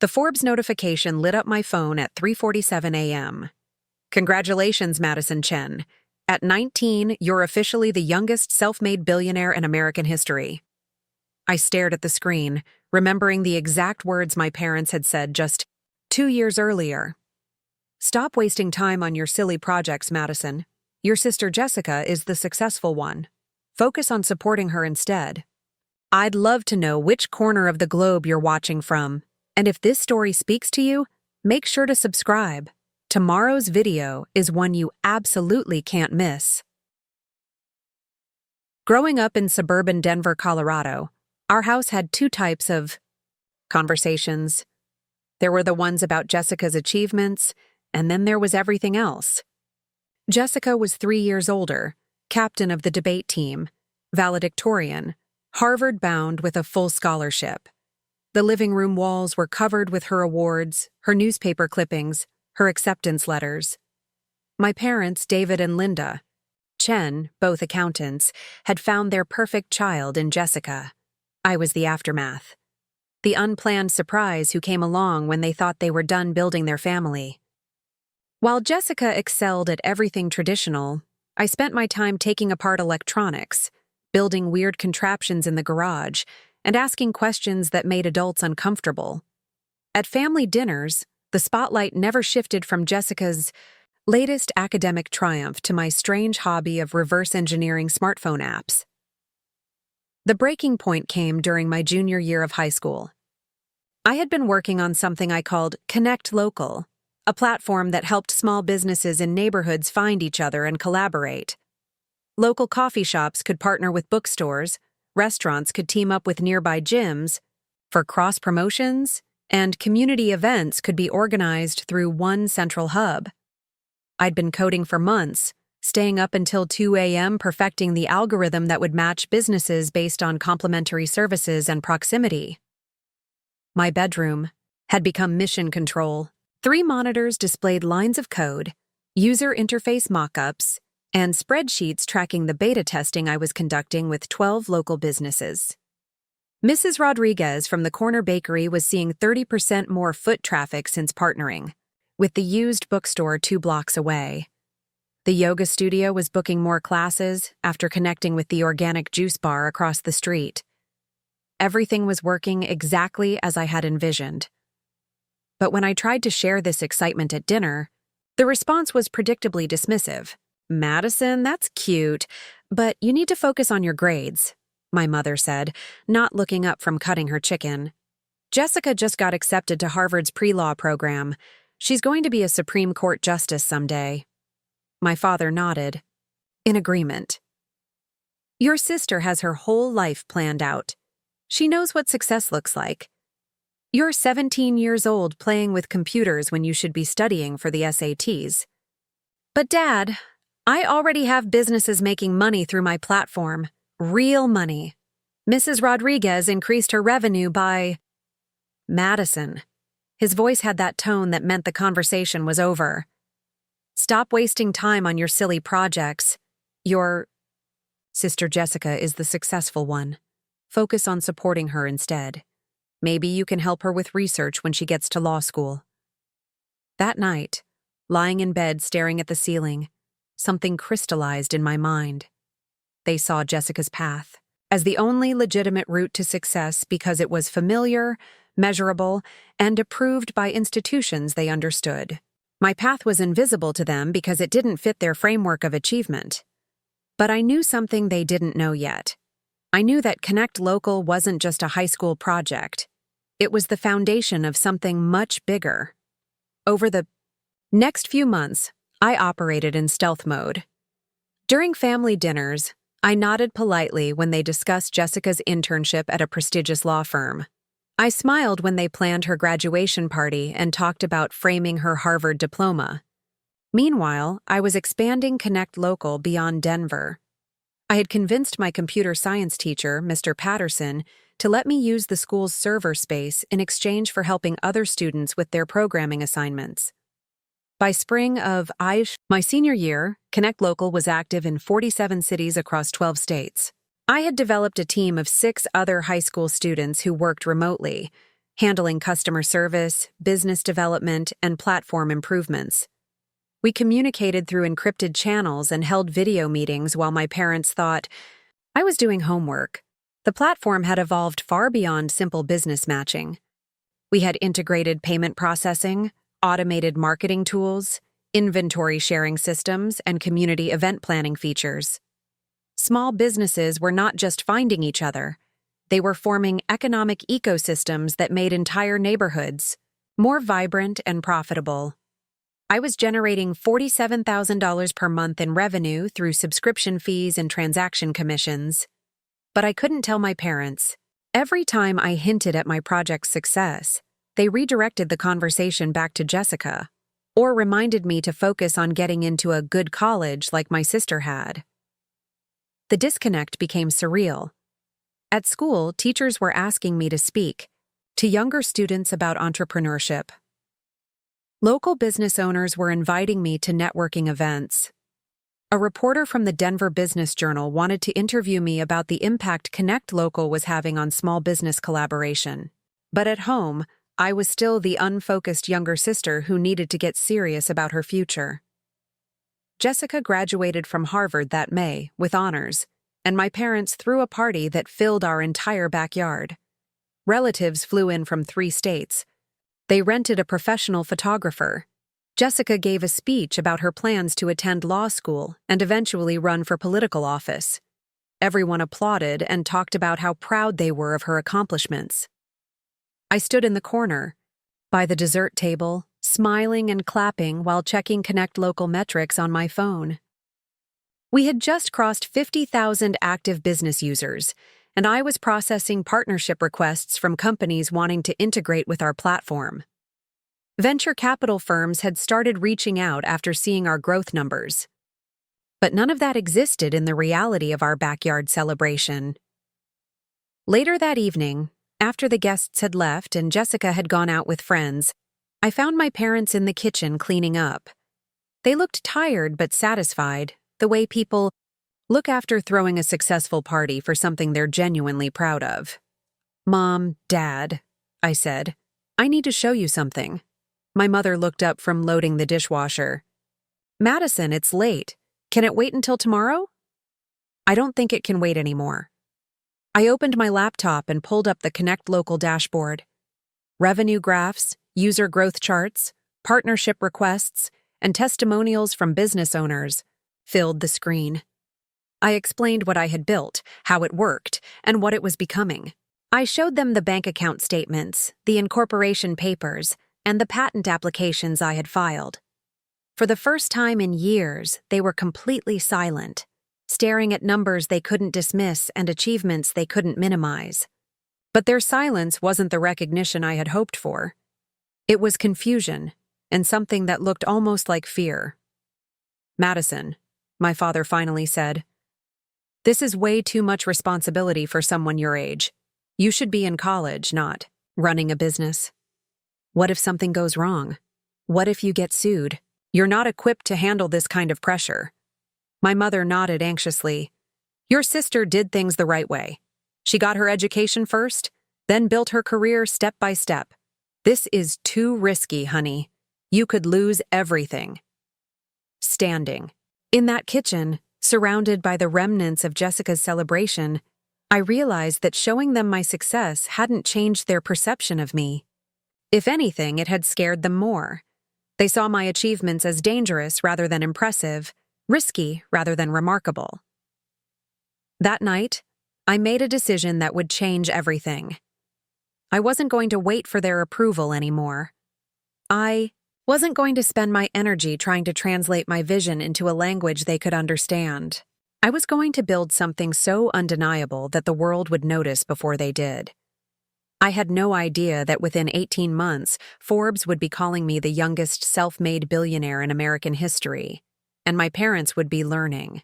The Forbes notification lit up my phone at 3:47 a.m. Congratulations, Madison Chen. At 19, you're officially the youngest self-made billionaire in American history. I stared at the screen, remembering the exact words my parents had said just 2 years earlier. Stop wasting time on your silly projects, Madison. Your sister Jessica is the successful one. Focus on supporting her instead. I'd love to know which corner of the globe you're watching from, and if this story speaks to you, make sure to subscribe. Tomorrow's video is one you absolutely can't miss. Growing up in suburban Denver, Colorado, our house had two types of conversations. There were the ones about Jessica's achievements, and then there was everything else. Jessica was 3 years older, captain of the debate team, valedictorian, Harvard-bound with a full scholarship. The living room walls were covered with her awards, her newspaper clippings, her acceptance letters. My parents, David and Linda Chen, both accountants, had found their perfect child in Jessica. I was the aftermath. The unplanned surprise who came along when they thought they were done building their family. While Jessica excelled at everything traditional, I spent my time taking apart electronics, building weird contraptions in the garage, and asking questions that made adults uncomfortable. At family dinners, the spotlight never shifted from Jessica's latest academic triumph to my strange hobby of reverse engineering smartphone apps. The breaking point came during my junior year of high school. I had been working on something I called Connect Local, a platform that helped small businesses in neighborhoods find each other and collaborate. Local coffee shops could partner with bookstores, restaurants could team up with nearby gyms for cross-promotions, and community events could be organized through one central hub. I'd been coding for months, staying up until 2 a.m. perfecting the algorithm that would match businesses based on complementary services and proximity. My bedroom had become mission control. 3 monitors displayed lines of code, user interface mock-ups, and spreadsheets tracking the beta testing I was conducting with 12 local businesses. Mrs. Rodriguez from the corner bakery was seeing 30% more foot traffic since partnering, with the used bookstore 2 blocks away. The yoga studio was booking more classes after connecting with the organic juice bar across the street. Everything was working exactly as I had envisioned. But when I tried to share this excitement at dinner, the response was predictably dismissive. "Madison, that's cute, but you need to focus on your grades," my mother said, not looking up from cutting her chicken. "Jessica just got accepted to Harvard's pre-law program. She's going to be a Supreme Court justice someday." My father nodded, in agreement. "Your sister has her whole life planned out. She knows what success looks like. You're 17 years old playing with computers when you should be studying for the SATs. But Dad, I already have businesses making money through my platform. Real money. Mrs. Rodriguez increased her revenue by..." Madison. His voice had that tone that meant the conversation was over. "Stop wasting time on your silly projects. Your sister Jessica is the successful one. Focus on supporting her instead. Maybe you can help her with research when she gets to law school." That night, lying in bed staring at the ceiling, something crystallized in my mind. They saw Jessica's path as the only legitimate route to success because it was familiar, measurable, and approved by institutions they understood. My path was invisible to them because it didn't fit their framework of achievement. But I knew something they didn't know yet. I knew that Connect Local wasn't just a high school project. It was the foundation of something much bigger. Over the next few months, I operated in stealth mode. During family dinners, I nodded politely when they discussed Jessica's internship at a prestigious law firm. I smiled when they planned her graduation party and talked about framing her Harvard diploma. Meanwhile, I was expanding Connect Local beyond Denver. I had convinced my computer science teacher, Mr. Patterson, to let me use the school's server space in exchange for helping other students with their programming assignments. By spring of my senior year, Connect Local was active in 47 cities across 12 states. I had developed a team of 6 other high school students who worked remotely, handling customer service, business development, and platform improvements. We communicated through encrypted channels and held video meetings while my parents thought I was doing homework. The platform had evolved far beyond simple business matching. We had integrated payment processing, automated marketing tools, inventory sharing systems, and community event planning features. Small businesses were not just finding each other. They were forming economic ecosystems that made entire neighborhoods more vibrant and profitable. I was generating $47,000 per month in revenue through subscription fees and transaction commissions. But I couldn't tell my parents. Every time I hinted at my project's success, they redirected the conversation back to Jessica, or reminded me to focus on getting into a good college like my sister had. The disconnect became surreal. At school, teachers were asking me to speak to younger students about entrepreneurship. Local business owners were inviting me to networking events. A reporter from the Denver Business Journal wanted to interview me about the impact Connect Local was having on small business collaboration. But at home, I was still the unfocused younger sister who needed to get serious about her future. Jessica graduated from Harvard that May with honors, and my parents threw a party that filled our entire backyard. Relatives flew in from 3 states. They rented a professional photographer. Jessica gave a speech about her plans to attend law school and eventually run for political office. Everyone applauded and talked about how proud they were of her accomplishments. I stood in the corner, by the dessert table, smiling and clapping while checking Connect Local metrics on my phone. We had just crossed 50,000 active business users, and I was processing partnership requests from companies wanting to integrate with our platform. Venture capital firms had started reaching out after seeing our growth numbers. But none of that existed in the reality of our backyard celebration. Later that evening, after the guests had left and Jessica had gone out with friends, I found my parents in the kitchen cleaning up. They looked tired but satisfied, the way people look after throwing a successful party for something they're genuinely proud of. "Mom, Dad," I said, "I need to show you something." My mother looked up from loading the dishwasher. "Madison, it's late. Can it wait until tomorrow?" "I don't think it can wait anymore." I opened my laptop and pulled up the Connect Local dashboard. Revenue graphs, user growth charts, partnership requests, and testimonials from business owners filled the screen. I explained what I had built, how it worked, and what it was becoming. I showed them the bank account statements, the incorporation papers, and the patent applications I had filed. For the first time in years, they were completely silent, staring at numbers they couldn't dismiss and achievements they couldn't minimize. But their silence wasn't the recognition I had hoped for. It was confusion, and something that looked almost like fear. "Madison," my father finally said, "this is way too much responsibility for someone your age. You should be in college, not running a business. What if something goes wrong? What if you get sued? You're not equipped to handle this kind of pressure." My mother nodded anxiously. "Your sister did things the right way. She got her education first, then built her career step by step. This is too risky, honey. You could lose everything." Standing in that kitchen, surrounded by the remnants of Jessica's celebration, I realized that showing them my success hadn't changed their perception of me. If anything, it had scared them more. They saw my achievements as dangerous rather than impressive, risky rather than remarkable. That night, I made a decision that would change everything. I wasn't going to wait for their approval anymore. I wasn't going to spend my energy trying to translate my vision into a language they could understand. I was going to build something so undeniable that the world would notice before they did. I had no idea that within 18 months, Forbes would be calling me the youngest self-made billionaire in American history, and my parents would be learning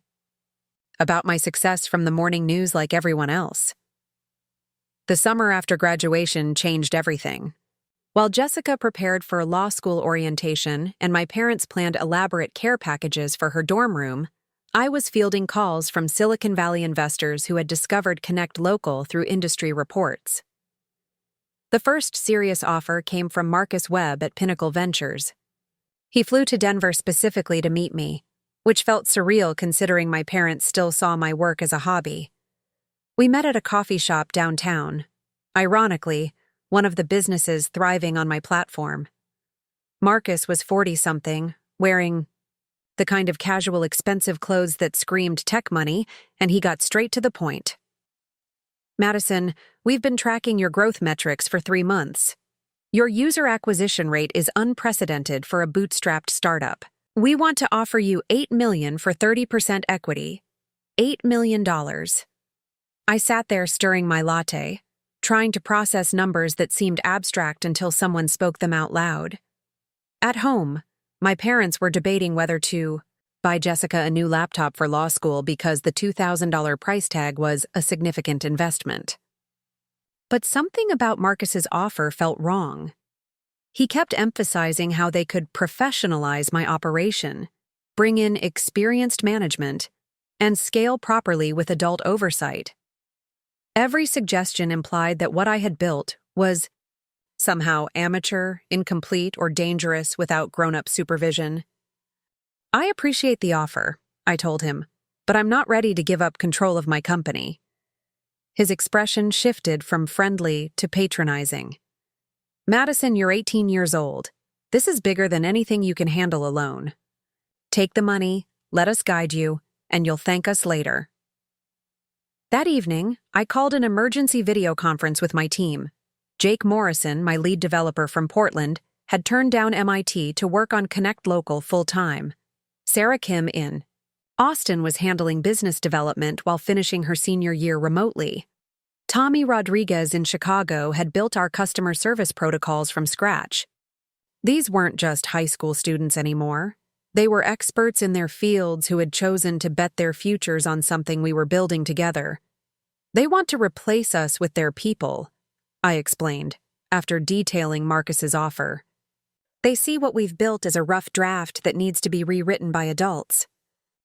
about my success from the morning news like everyone else. The summer after graduation changed everything. While Jessica prepared for law school orientation and my parents planned elaborate care packages for her dorm room, I was fielding calls from Silicon Valley investors who had discovered Connect Local through industry reports. The first serious offer came from Marcus Webb at Pinnacle Ventures. He flew to Denver specifically to meet me, which felt surreal considering my parents still saw my work as a hobby. We met at a coffee shop downtown, ironically, one of the businesses thriving on my platform. Marcus was 40-something, wearing the kind of casual expensive clothes that screamed tech money, and he got straight to the point. "Madison, we've been tracking your growth metrics for 3 months. Your user acquisition rate is unprecedented for a bootstrapped startup. We want to offer you $8 million for 30% equity. $8 million. I sat there stirring my latte, trying to process numbers that seemed abstract until someone spoke them out loud. At home, my parents were debating whether to buy Jessica a new laptop for law school because the $2,000 price tag was a significant investment. But something about Marcus's offer felt wrong. He kept emphasizing how they could professionalize my operation, bring in experienced management, and scale properly with adult oversight. Every suggestion implied that what I had built was somehow amateur, incomplete, or dangerous without grown-up supervision. "I appreciate the offer," I told him, "but I'm not ready to give up control of my company." His expression shifted from friendly to patronizing. "Madison, you're 18 years old. This is bigger than anything you can handle alone. Take the money, let us guide you, and you'll thank us later." That evening, I called an emergency video conference with my team. Jake Morrison, my lead developer from Portland, had turned down MIT to work on Connect Local full-time. Sarah Kim in Austin was handling business development while finishing her senior year remotely. Tommy Rodriguez in Chicago had built our customer service protocols from scratch. These weren't just high school students anymore. They were experts in their fields who had chosen to bet their futures on something we were building together. "They want to replace us with their people," I explained, after detailing Marcus's offer. "They see what we've built as a rough draft that needs to be rewritten by adults."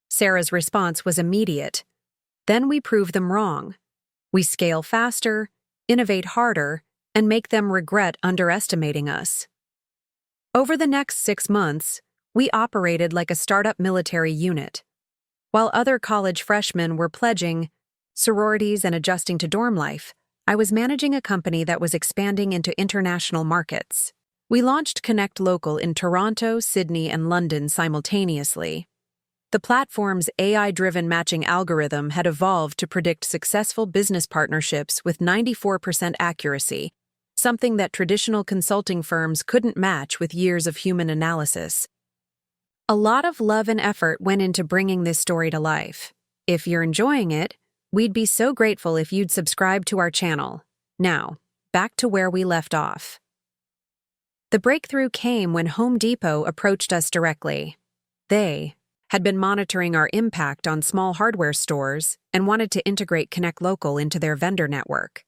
Sarah's response was immediate. "Then we prove them wrong. We scale faster, innovate harder, and make them regret underestimating us." Over the next 6 months, we operated like a startup military unit. While other college freshmen were pledging sororities and adjusting to dorm life, I was managing a company that was expanding into international markets. We launched Connect Local in Toronto, Sydney, and London simultaneously. The platform's AI-driven matching algorithm had evolved to predict successful business partnerships with 94% accuracy, something that traditional consulting firms couldn't match with years of human analysis. A lot of love and effort went into bringing this story to life. If you're enjoying it, we'd be so grateful if you'd subscribe to our channel. Now, back to where we left off. The breakthrough came when Home Depot approached us directly. They had been monitoring our impact on small hardware stores and wanted to integrate Connect Local into their vendor network.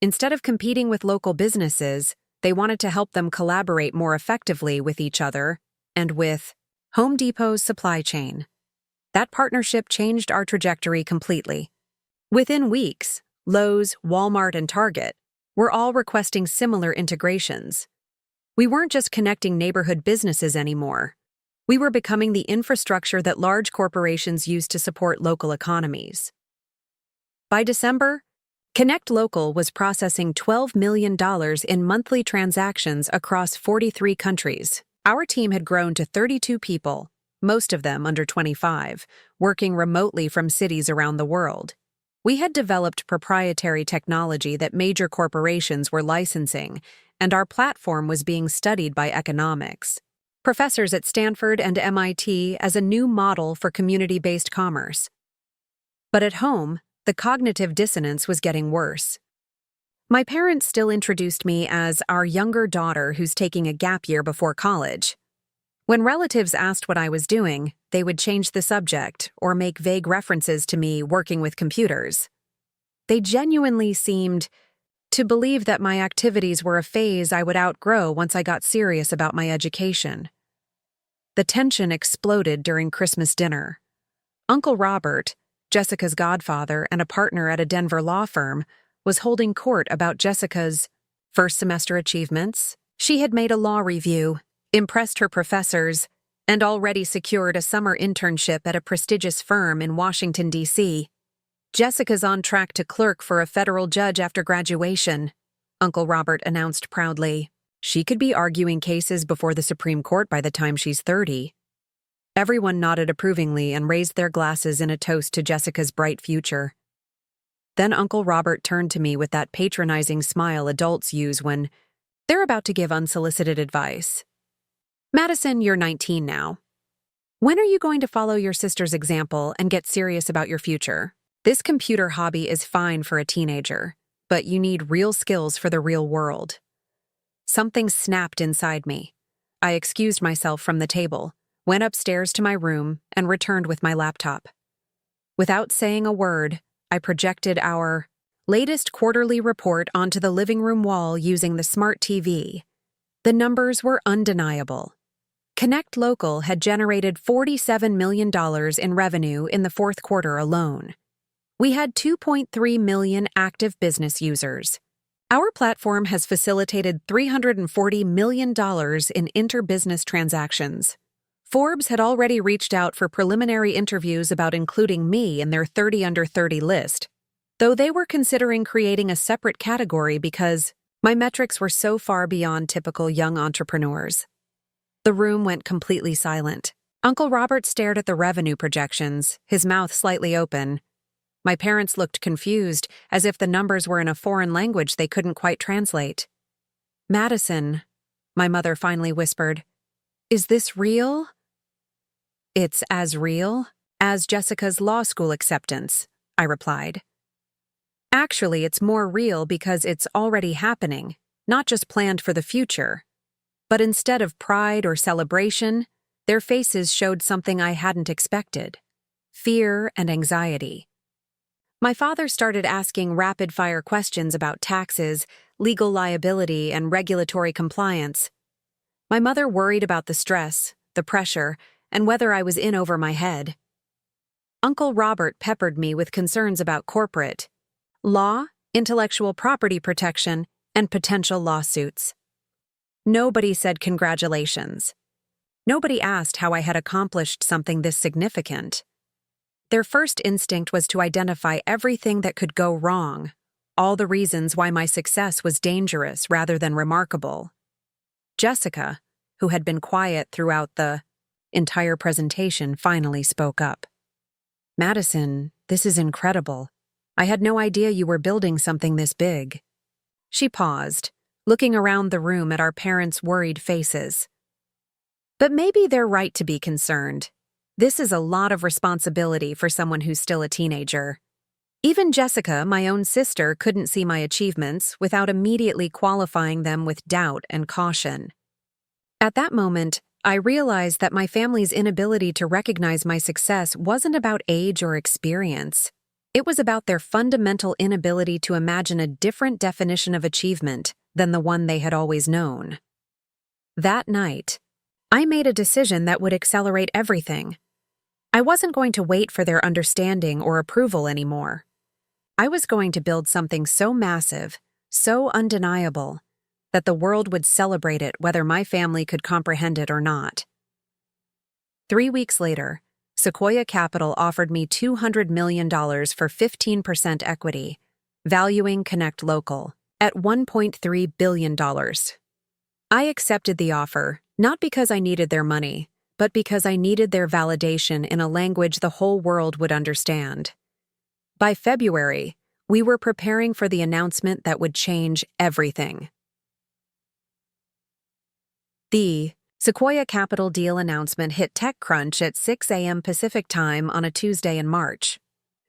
Instead of competing with local businesses, they wanted to help them collaborate more effectively with each other and with Home Depot's supply chain. That partnership changed our trajectory completely. Within weeks, Lowe's, Walmart, and Target were all requesting similar integrations. We weren't just connecting neighborhood businesses anymore. We were becoming the infrastructure that large corporations use to support local economies. By December, Connect Local was processing $12 million in monthly transactions across 43 countries. Our team had grown to 32 people, most of them under 25, working remotely from cities around the world. We had developed proprietary technology that major corporations were licensing, and our platform was being studied by economics, professors at Stanford and MIT as a new model for community-based commerce. But at home, the cognitive dissonance was getting worse. My parents still introduced me as our younger daughter who's taking a gap year before college. When relatives asked what I was doing, they would change the subject or make vague references to me working with computers. They genuinely seemed to believe that my activities were a phase I would outgrow once I got serious about my education. The tension exploded during Christmas dinner. Uncle Robert, Jessica's godfather and a partner at a Denver law firm, was holding court about Jessica's first semester achievements. She had made a law review, impressed her professors, and already secured a summer internship at a prestigious firm in Washington, D.C. Jessica's on track to clerk for a federal judge after graduation, Uncle Robert announced proudly. She could be arguing cases before the Supreme Court by the time she's 30. Everyone nodded approvingly and raised their glasses in a toast to Jessica's bright future. Then Uncle Robert turned to me with that patronizing smile adults use when they're about to give unsolicited advice. Madison, you're 19 now. When are you going to follow your sister's example and get serious about your future? This computer hobby is fine for a teenager, but you need real skills for the real world. Something snapped inside me. I excused myself from the table, went upstairs to my room, and returned with my laptop. Without saying a word, I projected our latest quarterly report onto the living room wall using the smart TV. The numbers were undeniable. Connect Local had generated $47 million in revenue in the fourth quarter alone. We had 2.3 million active business users. Our platform has facilitated $340 million in inter-business transactions. Forbes had already reached out for preliminary interviews about including me in their 30 under 30 list, though they were considering creating a separate category because my metrics were so far beyond typical young entrepreneurs. The room went completely silent. Uncle Robert stared at the revenue projections, his mouth slightly open. My parents looked confused, as if the numbers were in a foreign language they couldn't quite translate. Madison, my mother finally whispered, is this real? It's as real as Jessica's law school acceptance, I replied. Actually, it's more real because it's already happening, not just planned for the future. But instead of pride or celebration, their faces showed something I hadn't expected: fear and anxiety. My father started asking rapid-fire questions about taxes, legal liability, and regulatory compliance. My mother worried about the stress, the pressure, and whether I was in over my head. Uncle Robert peppered me with concerns about corporate law, intellectual property protection, and potential lawsuits. Nobody said congratulations. Nobody asked how I had accomplished something this significant. Their first instinct was to identify everything that could go wrong, all the reasons why my success was dangerous rather than remarkable. Jessica, who had been quiet throughout the entire presentation, finally spoke up. Madison, this is incredible. I had no idea you were building something this big. She paused, looking around the room at our parents' worried faces. But maybe they're right to be concerned. This is a lot of responsibility for someone who's still a teenager. Even Jessica, my own sister, couldn't see my achievements without immediately qualifying them with doubt and caution. At that moment, I realized that my family's inability to recognize my success wasn't about age or experience. It was about their fundamental inability to imagine a different definition of achievement than the one they had always known. That night, I made a decision that would accelerate everything. I wasn't going to wait for their understanding or approval anymore. I was going to build something so massive, so undeniable, that the world would celebrate it whether my family could comprehend it or not. 3 weeks later, Sequoia Capital offered me $200 million for 15% equity, valuing Connect Local at $1.3 billion. I accepted the offer, not because I needed their money, but because I needed their validation in a language the whole world would understand. By February, we were preparing for the announcement that would change everything. The Sequoia Capital deal announcement hit TechCrunch at 6 a.m. Pacific Time on a Tuesday in March.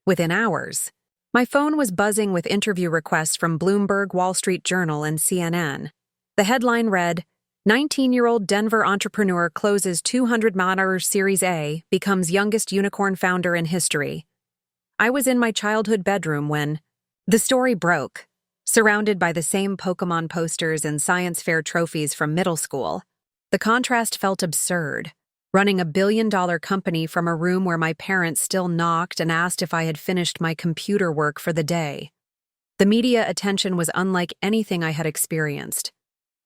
Within hours, my phone was buzzing with interview requests from Bloomberg, Wall Street Journal, and CNN. The headline read, 19-year-old Denver entrepreneur closes $200 million Series A, becomes youngest unicorn founder in history. I was in my childhood bedroom when the story broke, surrounded by the same Pokémon posters and science fair trophies from middle school. The contrast felt absurd, running a billion-dollar company from a room where my parents still knocked and asked if I had finished my computer work for the day. The media attention was unlike anything I had experienced.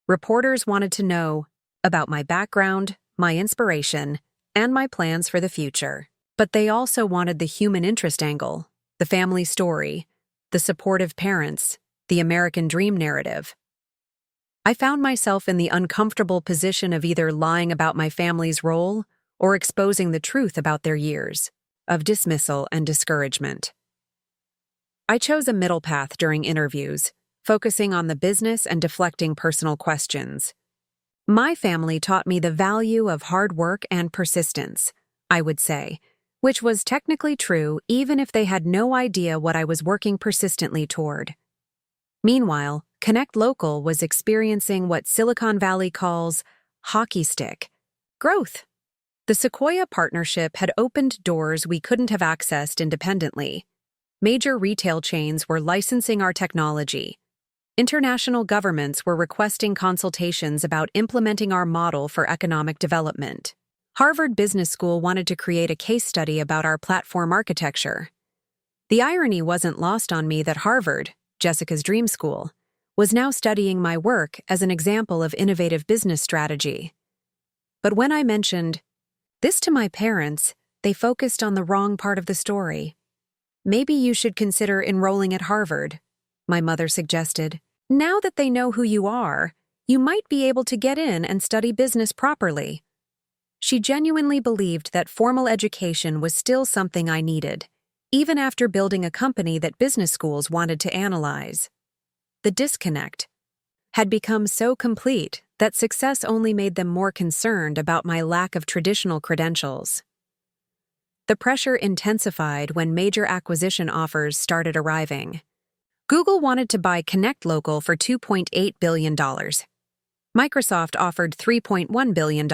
Reporters wanted to know about my background, my inspiration, and my plans for the future. But they also wanted the human interest angle, the family story, the supportive parents, the American dream narrative. I found myself in the uncomfortable position of either lying about my family's role or exposing the truth about their years of dismissal and discouragement. I chose a middle path during interviews, focusing on the business and deflecting personal questions. My family taught me the value of hard work and persistence, I would say, which was technically true even if they had no idea what I was working persistently toward. Meanwhile, Connect Local was experiencing what Silicon Valley calls hockey stick growth. The Sequoia partnership had opened doors we couldn't have accessed independently. Major retail chains were licensing our technology. International governments were requesting consultations about implementing our model for economic development. Harvard Business School wanted to create a case study about our platform architecture. The irony wasn't lost on me that Harvard, Jessica's dream school, was now studying my work as an example of innovative business strategy. But when I mentioned this to my parents, they focused on the wrong part of the story. "Maybe you should consider enrolling at Harvard," my mother suggested. "Now that they know who you are, you might be able to get in and study business properly." She genuinely believed that formal education was still something I needed, even after building a company that business schools wanted to analyze. The disconnect had become so complete that success only made them more concerned about my lack of traditional credentials. The pressure intensified when major acquisition offers started arriving. Google wanted to buy Connect Local for $2.8 billion. Microsoft offered $3.1 billion.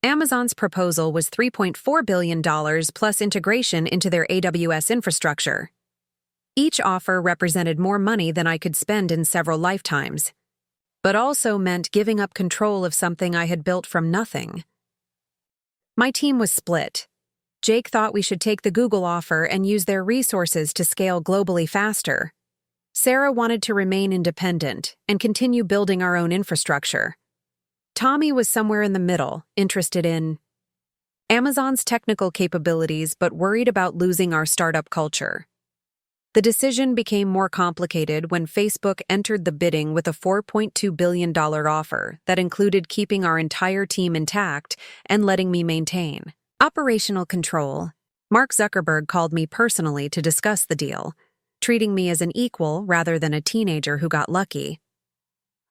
Amazon's proposal was $3.4 billion plus integration into their AWS infrastructure. Each offer represented more money than I could spend in several lifetimes, but also meant giving up control of something I had built from nothing. My team was split. Jake thought we should take the Google offer and use their resources to scale globally faster. Sarah wanted to remain independent and continue building our own infrastructure. Tommy was somewhere in the middle, interested in Amazon's technical capabilities but worried about losing our startup culture. The decision became more complicated when Facebook entered the bidding with a $4.2 billion offer that included keeping our entire team intact and letting me maintain operational control. Mark Zuckerberg called me personally to discuss the deal, treating me as an equal rather than a teenager who got lucky.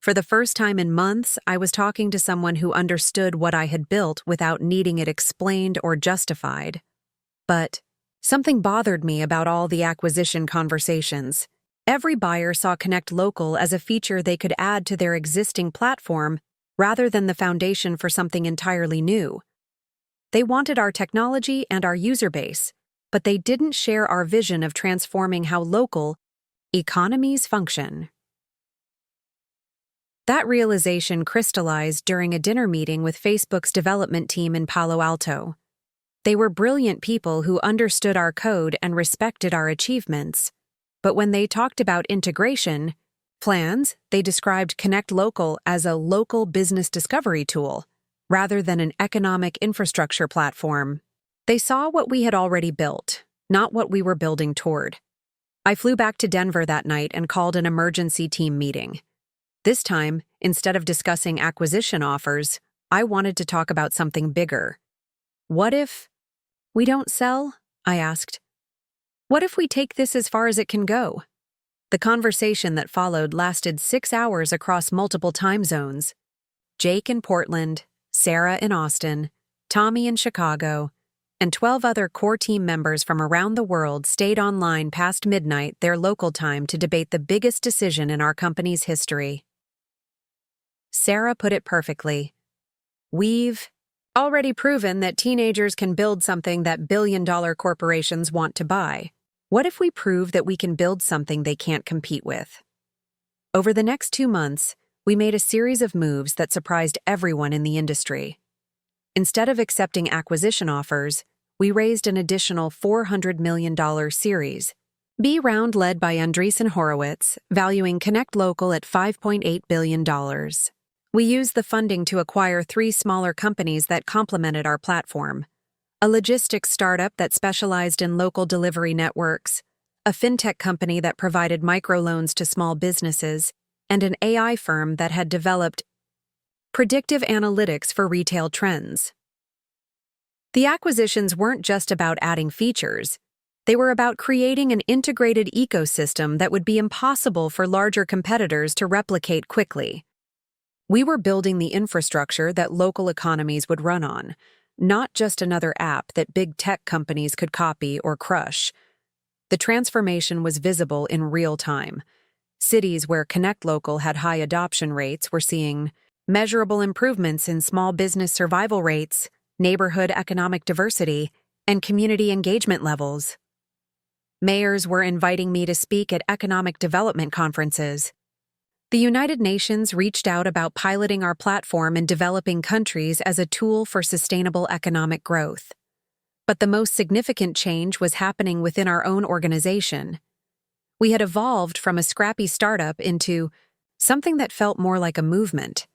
For the first time in months, I was talking to someone who understood what I had built without needing it explained or justified. But something bothered me about all the acquisition conversations. Every buyer saw Connect Local as a feature they could add to their existing platform rather than the foundation for something entirely new. They wanted our technology and our user base, but they didn't share our vision of transforming how local economies function. That realization crystallized during a dinner meeting with Facebook's development team in Palo Alto. They were brilliant people who understood our code and respected our achievements. But when they talked about integration plans, they described Connect Local as a local business discovery tool, rather than an economic infrastructure platform. They saw what we had already built, not what we were building toward. I flew back to Denver that night and called an emergency team meeting. This time, instead of discussing acquisition offers, I wanted to talk about something bigger. What if we don't sell? I asked. What if we take this as far as it can go? The conversation that followed lasted 6 hours across multiple time zones. Jake in Portland, Sarah in Austin, Tommy in Chicago, and 12 other core team members from around the world stayed online past midnight their local time to debate the biggest decision in our company's history. Sarah put it perfectly. We've already proven that teenagers can build something that billion-dollar corporations want to buy. What if we prove that we can build something they can't compete with? Over the next 2 months, we made a series of moves that surprised everyone in the industry. Instead of accepting acquisition offers, we raised an additional $400 million series, B round led by Andreessen Horowitz, valuing Connect Local at $5.8 billion. We used the funding to acquire 3 smaller companies that complemented our platform: a logistics startup that specialized in local delivery networks, a fintech company that provided microloans to small businesses, and an AI firm that had developed predictive analytics for retail trends. The acquisitions weren't just about adding features. They were about creating an integrated ecosystem that would be impossible for larger competitors to replicate quickly. We were building the infrastructure that local economies would run on, not just another app that big tech companies could copy or crush. The transformation was visible in real time. Cities where Connect Local had high adoption rates were seeing measurable improvements in small business survival rates, neighborhood economic diversity, and community engagement levels. Mayors were inviting me to speak at economic development conferences. The United Nations reached out about piloting our platform in developing countries as a tool for sustainable economic growth. But the most significant change was happening within our own organization. We had evolved from a scrappy startup into something that felt more like a movement.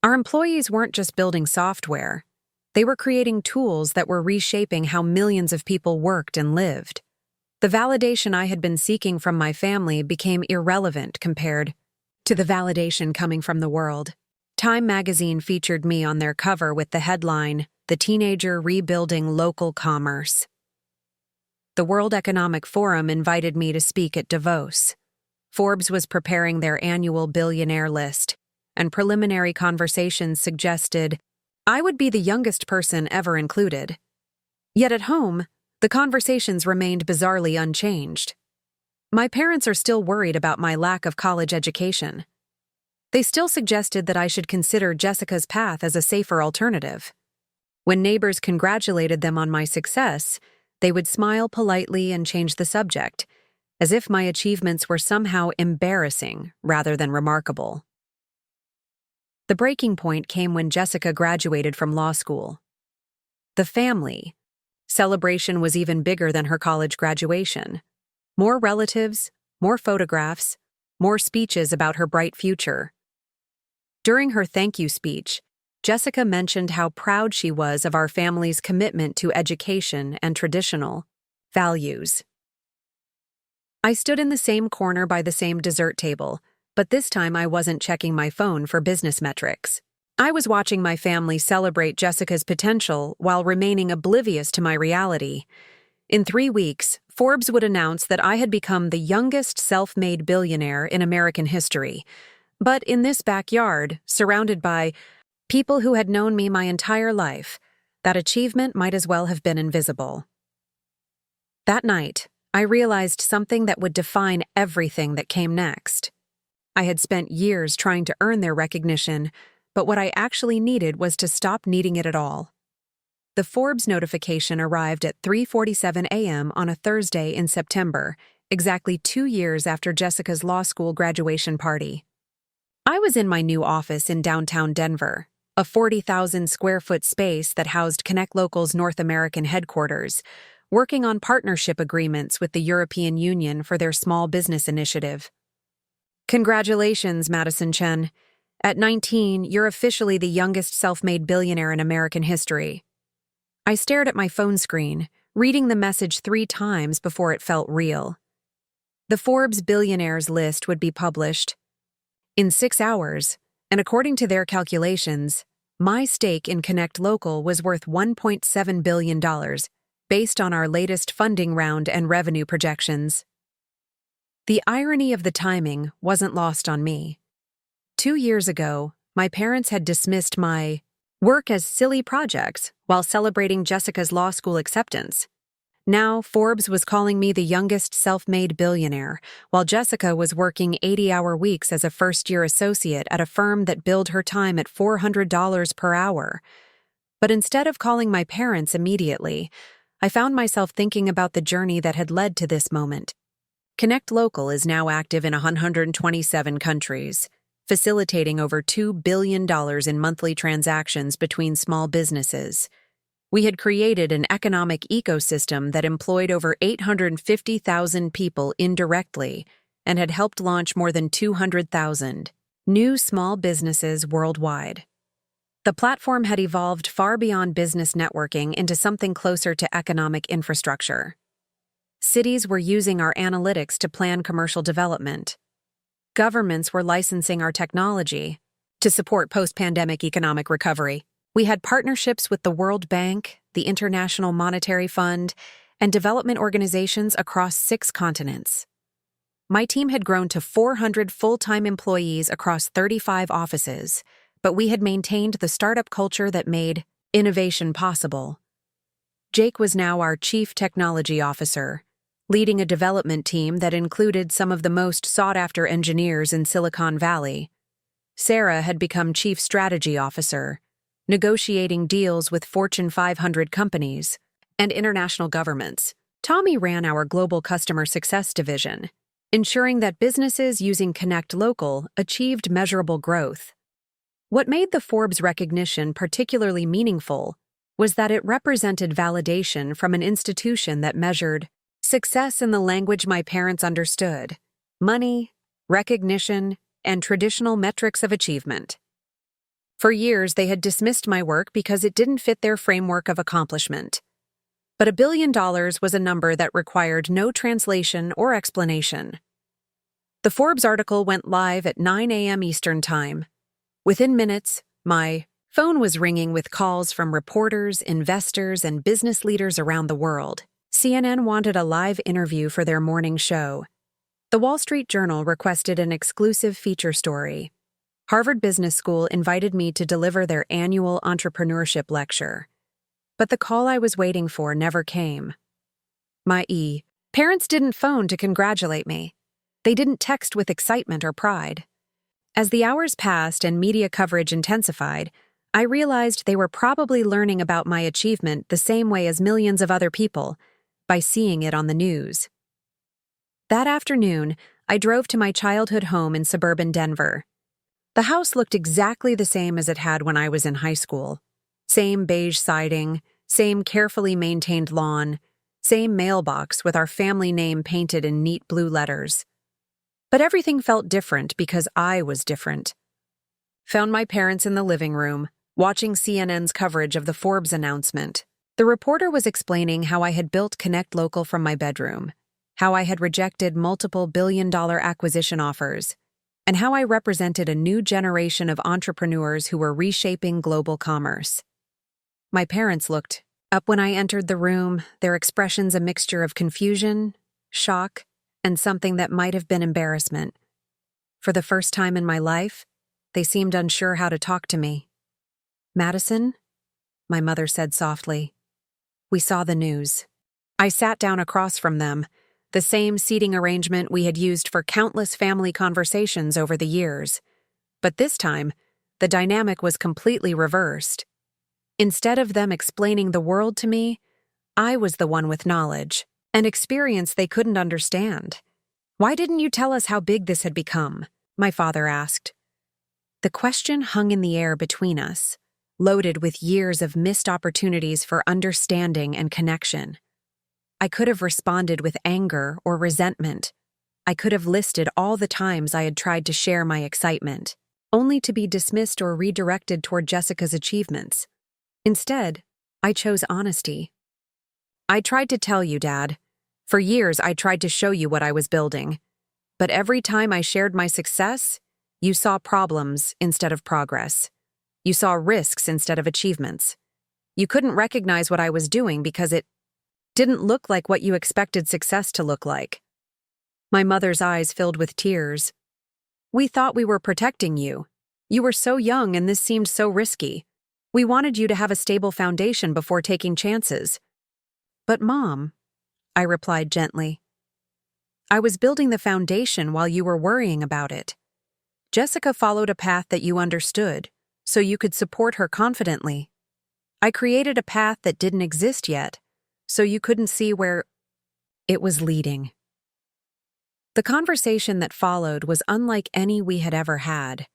Our employees weren't just building software. They were creating tools that were reshaping how millions of people worked and lived. The validation I had been seeking from my family became irrelevant compared to the validation coming from the world. Time magazine featured me on their cover with the headline, "The Teenager Rebuilding Local Commerce." The World Economic Forum invited me to speak at Davos. Forbes was preparing their annual Billionaire list, and preliminary conversations suggested I would be the youngest person ever included. Yet at home, the conversations remained bizarrely unchanged. My parents are still worried about my lack of college education. They still suggested that I should consider Jessica's path as a safer alternative. When neighbors congratulated them on my success, they would smile politely and change the subject, as if my achievements were somehow embarrassing rather than remarkable. The breaking point came when Jessica graduated from law school. The family celebration was even bigger than her college graduation. More relatives, more photographs, more speeches about her bright future. During her thank you speech, Jessica mentioned how proud she was of our family's commitment to education and traditional values. I stood in the same corner by the same dessert table, but this time I wasn't checking my phone for business metrics. I was watching my family celebrate Jessica's potential while remaining oblivious to my reality. In 3 weeks, Forbes would announce that I had become the youngest self-made billionaire in American history. But in this backyard, surrounded by people who had known me my entire life, that achievement might as well have been invisible. That night, I realized something that would define everything that came next. I had spent years trying to earn their recognition, but what I actually needed was to stop needing it at all. The Forbes notification arrived at 3:47 a.m. on a Thursday in September, exactly 2 years after Jessica's law school graduation party. I was in my new office in downtown Denver, a 40,000 square foot space that housed Connect Local's North American headquarters, working on partnership agreements with the European Union for their small business initiative. Congratulations, Madison Chen. At 19, you're officially the youngest self-made billionaire in American history. I stared at my phone screen, reading the message 3 times before it felt real. The Forbes Billionaires list would be published in 6 hours, and according to their calculations, my stake in Connect Local was worth $1.7 billion, based on our latest funding round and revenue projections. The irony of the timing wasn't lost on me. 2 years ago, my parents had dismissed my work as silly projects while celebrating Jessica's law school acceptance. Now, Forbes was calling me the youngest self-made billionaire, while Jessica was working 80-hour weeks as a first-year associate at a firm that billed her time at $400 per hour. But instead of calling my parents immediately, I found myself thinking about the journey that had led to this moment. Connect Local is now active in 127 countries, facilitating over $2 billion in monthly transactions between small businesses. We had created an economic ecosystem that employed over 850,000 people indirectly and had helped launch more than 200,000 new small businesses worldwide. The platform had evolved far beyond business networking into something closer to economic infrastructure. Cities were using our analytics to plan commercial development. Governments were licensing our technology to support post-pandemic economic recovery. We had partnerships with the World Bank, the International Monetary Fund, and development organizations across 6 continents. My team had grown to 400 full-time employees across 35 offices, but we had maintained the startup culture that made innovation possible. Jake was now our Chief Technology Officer, leading a development team that included some of the most sought-after engineers in Silicon Valley. Sarah had become Chief Strategy Officer, negotiating deals with Fortune 500 companies and international governments. Tommy ran our global customer success division, ensuring that businesses using Connect Local achieved measurable growth. What made the Forbes recognition particularly meaningful was that it represented validation from an institution that measured success in the language my parents understood: money, recognition, and traditional metrics of achievement. For years, they had dismissed my work because it didn't fit their framework of accomplishment. But $1 billion was a number that required no translation or explanation. The Forbes article went live at 9 a.m. Eastern Time. Within minutes, my phone was ringing with calls from reporters, investors, and business leaders around the world. CNN wanted a live interview for their morning show. The Wall Street Journal requested an exclusive feature story. Harvard Business School invited me to deliver their annual entrepreneurship lecture. But the call I was waiting for never came. My parents didn't phone to congratulate me. They didn't text with excitement or pride. As the hours passed and media coverage intensified, I realized they were probably learning about my achievement the same way as millions of other people, by seeing it on the news. That afternoon, I drove to my childhood home in suburban Denver. The house looked exactly the same as it had when I was in high school. Same beige siding, same carefully maintained lawn, same mailbox with our family name painted in neat blue letters. But everything felt different because I was different. Found my parents in the living room, watching CNN's coverage of the Forbes announcement. The reporter was explaining how I had built Connect Local from my bedroom, how I had rejected multiple billion-dollar acquisition offers, and how I represented a new generation of entrepreneurs who were reshaping global commerce. My parents looked up when I entered the room, their expressions a mixture of confusion, shock, and something that might have been embarrassment. For the first time in my life, they seemed unsure how to talk to me. "Madison?" my mother said softly. We saw the news. I sat down across from them, the same seating arrangement we had used for countless family conversations over the years. But this time, the dynamic was completely reversed. Instead of them explaining the world to me, I was the one with knowledge, an experience they couldn't understand. "Why didn't you tell us how big this had become?" my father asked. The question hung in the air between us, loaded with years of missed opportunities for understanding and connection. I could have responded with anger or resentment. I could have listed all the times I had tried to share my excitement, only to be dismissed or redirected toward Jessica's achievements. Instead, I chose honesty. "I tried to tell you, Dad. For years, I tried to show you what I was building. But every time I shared my success, you saw problems instead of progress. You saw risks instead of achievements. You couldn't recognize what I was doing because it didn't look like what you expected success to look like." My mother's eyes filled with tears. "We thought we were protecting you. You were so young and this seemed so risky. We wanted you to have a stable foundation before taking chances." "But Mom," I replied gently, "I was building the foundation while you were worrying about it. Jessica followed a path that you understood, so you could support her confidently. I created a path that didn't exist yet, so you couldn't see where it was leading." The conversation that followed was unlike any we had ever had.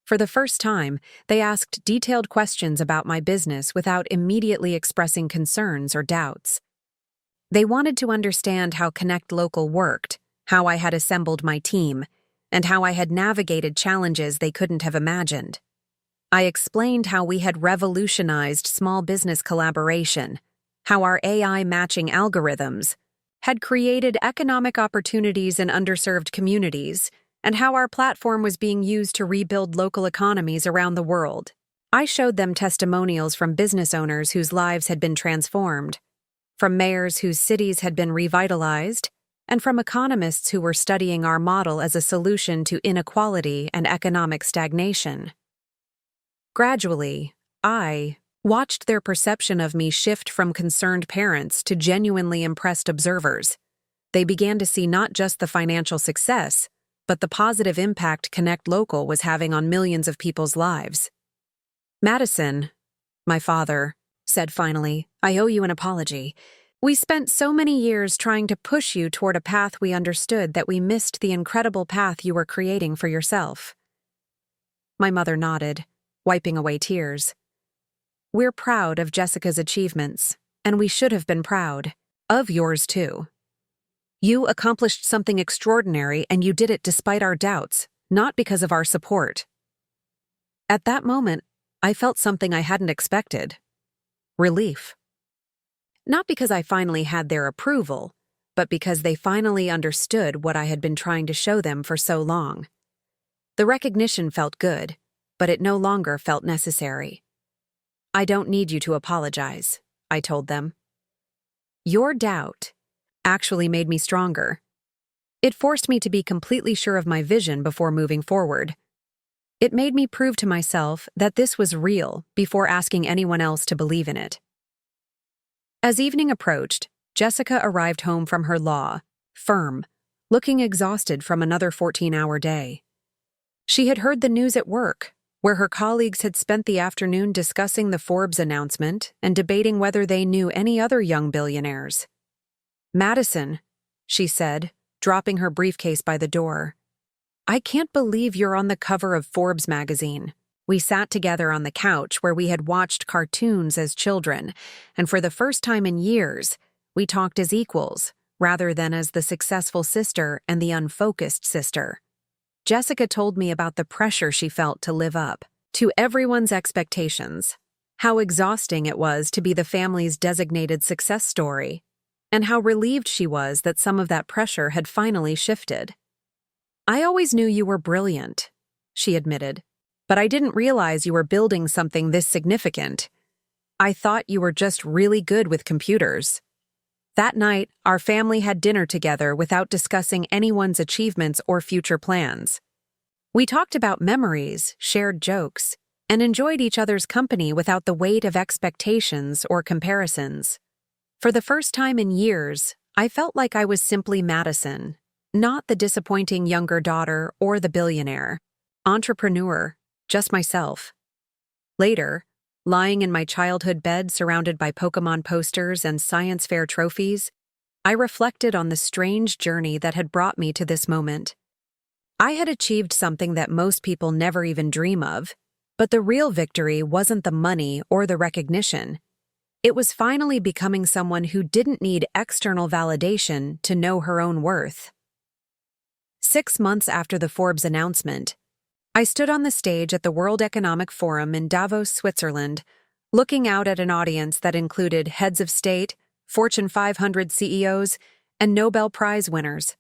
For the first time, they asked detailed questions about my business without immediately expressing concerns or doubts. They wanted to understand how Connect Local worked, how I had assembled my team, and how I had navigated challenges they couldn't have imagined. I explained how we had revolutionized small business collaboration, how our AI matching algorithms had created economic opportunities in underserved communities, and how our platform was being used to rebuild local economies around the world. I showed them testimonials from business owners whose lives had been transformed, from mayors whose cities had been revitalized, and from economists who were studying our model as a solution to inequality and economic stagnation. Gradually, I watched their perception of me shift from concerned parents to genuinely impressed observers. They began to see not just the financial success, but the positive impact Connect Local was having on millions of people's lives. "Madison," my father said finally, "I owe you an apology. We spent so many years trying to push you toward a path we understood that we missed the incredible path you were creating for yourself." My mother nodded, wiping away tears. "We're proud of Jessica's achievements, and we should have been proud of yours too. You accomplished something extraordinary, and you did it despite our doubts, not because of our support." At that moment, I felt something I hadn't expected: relief. Not because I finally had their approval, but because they finally understood what I had been trying to show them for so long. The recognition felt good, but it no longer felt necessary. "I don't need you to apologize," I told them. "Your doubt actually made me stronger. It forced me to be completely sure of my vision before moving forward. It made me prove to myself that this was real before asking anyone else to believe in it." As evening approached, Jessica arrived home from her law firm, looking exhausted from another 14-hour day. She had heard the news at work, where her colleagues had spent the afternoon discussing the Forbes announcement and debating whether they knew any other young billionaires. "Madison," she said, dropping her briefcase by the door, "I can't believe you're on the cover of Forbes magazine." We sat together on the couch where we had watched cartoons as children, and for the first time in years, we talked as equals, rather than as the successful sister and the unfocused sister. Jessica told me about the pressure she felt to live up to everyone's expectations, how exhausting it was to be the family's designated success story, and how relieved she was that some of that pressure had finally shifted. "I always knew you were brilliant," she admitted, "but I didn't realize you were building something this significant. I thought you were just really good with computers." That night, our family had dinner together without discussing anyone's achievements or future plans. We talked about memories, shared jokes, and enjoyed each other's company without the weight of expectations or comparisons. For the first time in years, I felt like I was simply Madison, not the disappointing younger daughter or the billionaire, entrepreneur, just myself. Later, lying in my childhood bed surrounded by Pokémon posters and science fair trophies, I reflected on the strange journey that had brought me to this moment. I had achieved something that most people never even dream of, but the real victory wasn't the money or the recognition. It was finally becoming someone who didn't need external validation to know her own worth. 6 months after the Forbes announcement, I stood on the stage at the World Economic Forum in Davos, Switzerland, looking out at an audience that included heads of state, Fortune 500 CEOs, and Nobel Prize winners.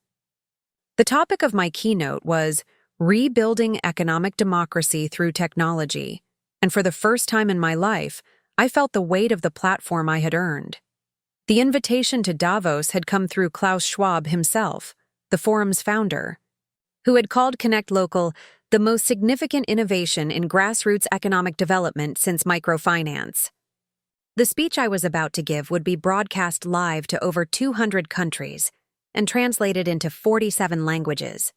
The topic of my keynote was rebuilding economic democracy through technology, and for the first time in my life, I felt the weight of the platform I had earned. The invitation to Davos had come through Klaus Schwab himself, the forum's founder, who had called Connect Local the most significant innovation in grassroots economic development since microfinance. The speech I was about to give would be broadcast live to over 200 countries and translated into 47 languages.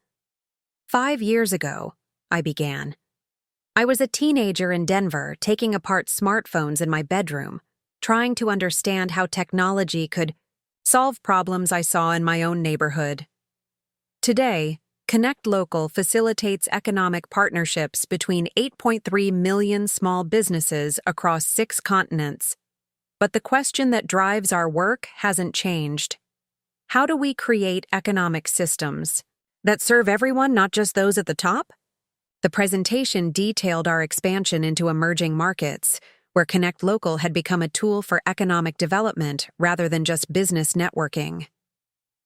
5 years ago, I began. I was a teenager in Denver taking apart smartphones in my bedroom, trying to understand how technology could solve problems I saw in my own neighborhood. Today, Connect Local facilitates economic partnerships between 8.3 million small businesses across 6 continents. But the question that drives our work hasn't changed. How do we create economic systems that serve everyone, not just those at the top? The presentation detailed our expansion into emerging markets, where Connect Local had become a tool for economic development rather than just business networking.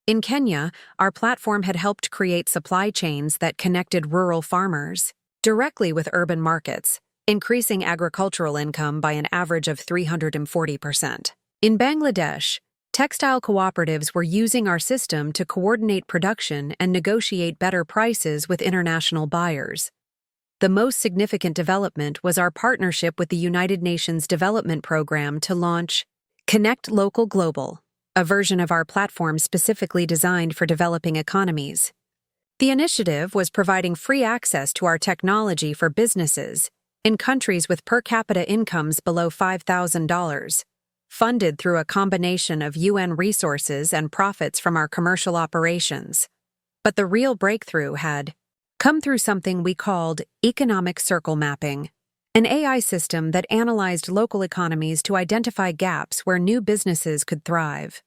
In Kenya, our platform had helped create supply chains that connected rural farmers directly with urban markets, increasing agricultural income by an average of 340%. In Bangladesh, textile cooperatives were using our system to coordinate production and negotiate better prices with international buyers. The most significant development was our partnership with the United Nations Development Program to launch Connect Local Global, a version of our platform specifically designed for developing economies. The initiative was providing free access to our technology for businesses in countries with per capita incomes below $5,000, funded through a combination of UN resources and profits from our commercial operations. But the real breakthrough had come through something we called economic circle mapping, an AI system that analyzed local economies to identify gaps where new businesses could thrive.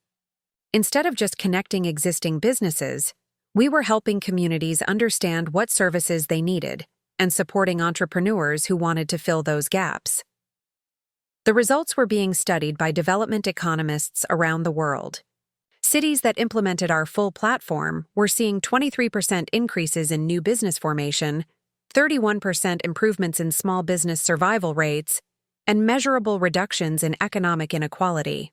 Instead of just connecting existing businesses, we were helping communities understand what services they needed and supporting entrepreneurs who wanted to fill those gaps. The results were being studied by development economists around the world. Cities that implemented our full platform were seeing 23% increases in new business formation, 31% improvements in small business survival rates, and measurable reductions in economic inequality.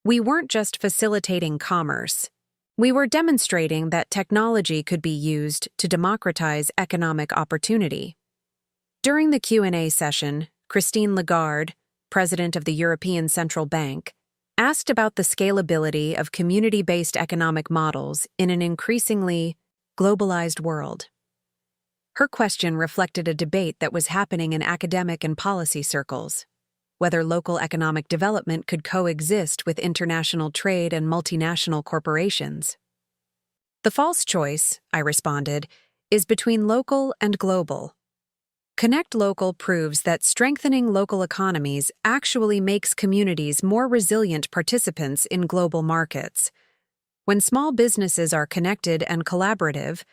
We weren't just facilitating commerce. We were demonstrating that technology could be used to democratize economic opportunity. During the Q&A session, Christine Lagarde, president of the European Central Bank, asked about the scalability of community-based economic models in an increasingly globalized world. Her question reflected a debate that was happening in academic and policy circles, whether local economic development could coexist with international trade and multinational corporations. The false choice, I responded, is between local and global. Connect Local proves that strengthening local economies actually makes communities more resilient participants in global markets. When small businesses are connected and collaborative,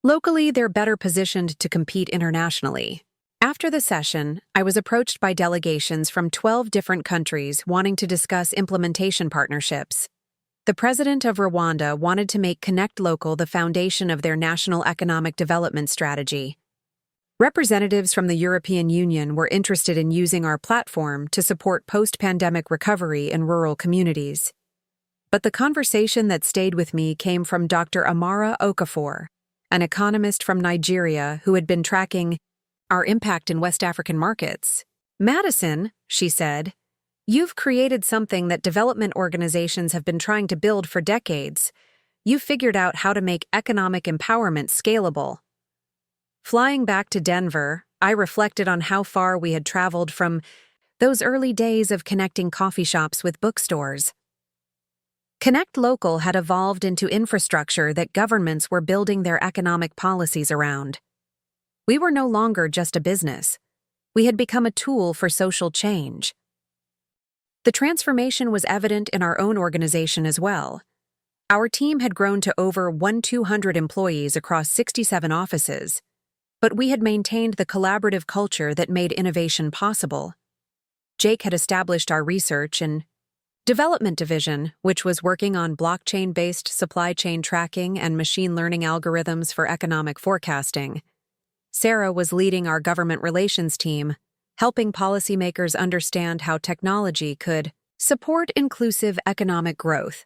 locally they're better positioned to compete internationally. After the session, I was approached by delegations from 12 different countries wanting to discuss implementation partnerships. The president of Rwanda wanted to make Connect Local the foundation of their national economic development strategy. Representatives from the European Union were interested in using our platform to support post-pandemic recovery in rural communities. But the conversation that stayed with me came from Dr. Amara Okafor, an economist from Nigeria who had been tracking our impact in West African markets. "Madison," she said, "you've created something that development organizations have been trying to build for decades. You've figured out how to make economic empowerment scalable." Flying back to Denver, I reflected on how far we had traveled from those early days of connecting coffee shops with bookstores. Connect Local had evolved into infrastructure that governments were building their economic policies around. We were no longer just a business. We had become a tool for social change. The transformation was evident in our own organization as well. Our team had grown to over 1,200 employees across 67 offices, but we had maintained the collaborative culture that made innovation possible. Jake had established our research and development division, which was working on blockchain-based supply chain tracking and machine learning algorithms for economic forecasting. Sarah was leading our government relations team, helping policymakers understand how technology could support inclusive economic growth.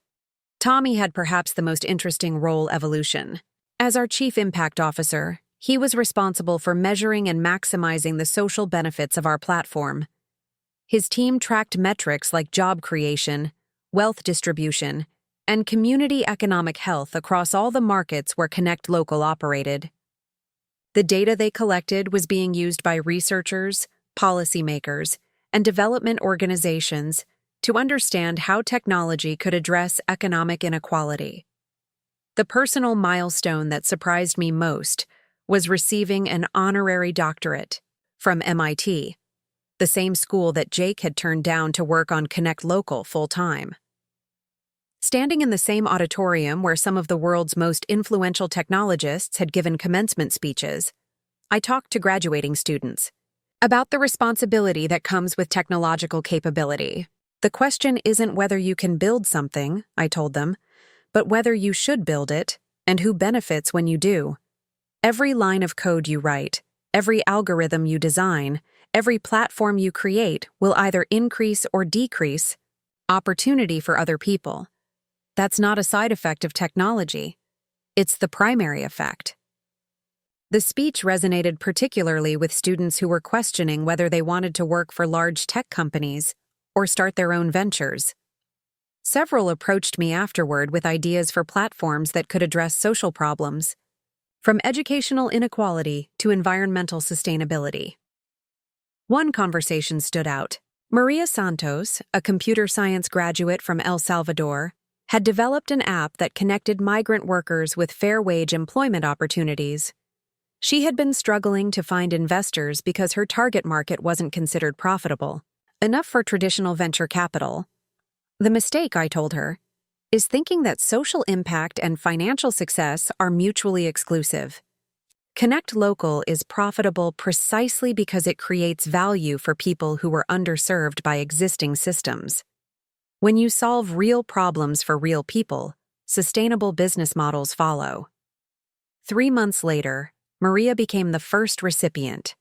Tommy had perhaps the most interesting role evolution. As our Chief Impact Officer, he was responsible for measuring and maximizing the social benefits of our platform. His team tracked metrics like job creation, wealth distribution, and community economic health across all the markets where Connect Local operated. The data they collected was being used by researchers, policymakers, and development organizations to understand how technology could address economic inequality. The personal milestone that surprised me most was receiving an honorary doctorate from MIT, the same school that Jake had turned down to work on Connect Local full-time. Standing in the same auditorium where some of the world's most influential technologists had given commencement speeches, I talked to graduating students about the responsibility that comes with technological capability. The question isn't whether you can build something, I told them, but whether you should build it and who benefits when you do. Every line of code you write, every algorithm you design, every platform you create will either increase or decrease opportunity for other people. That's not a side effect of technology. It's the primary effect. The speech resonated particularly with students who were questioning whether they wanted to work for large tech companies or start their own ventures. Several approached me afterward with ideas for platforms that could address social problems, from educational inequality to environmental sustainability. One conversation stood out. Maria Santos, a computer science graduate from El Salvador, had developed an app that connected migrant workers with fair wage employment opportunities. She had been struggling to find investors because her target market wasn't considered profitable enough for traditional venture capital. The mistake, I told her, is thinking that social impact and financial success are mutually exclusive. Connect Local is profitable precisely because it creates value for people who were underserved by existing systems. When you solve real problems for real people, sustainable business models follow. 3 months later, Maria became the first recipient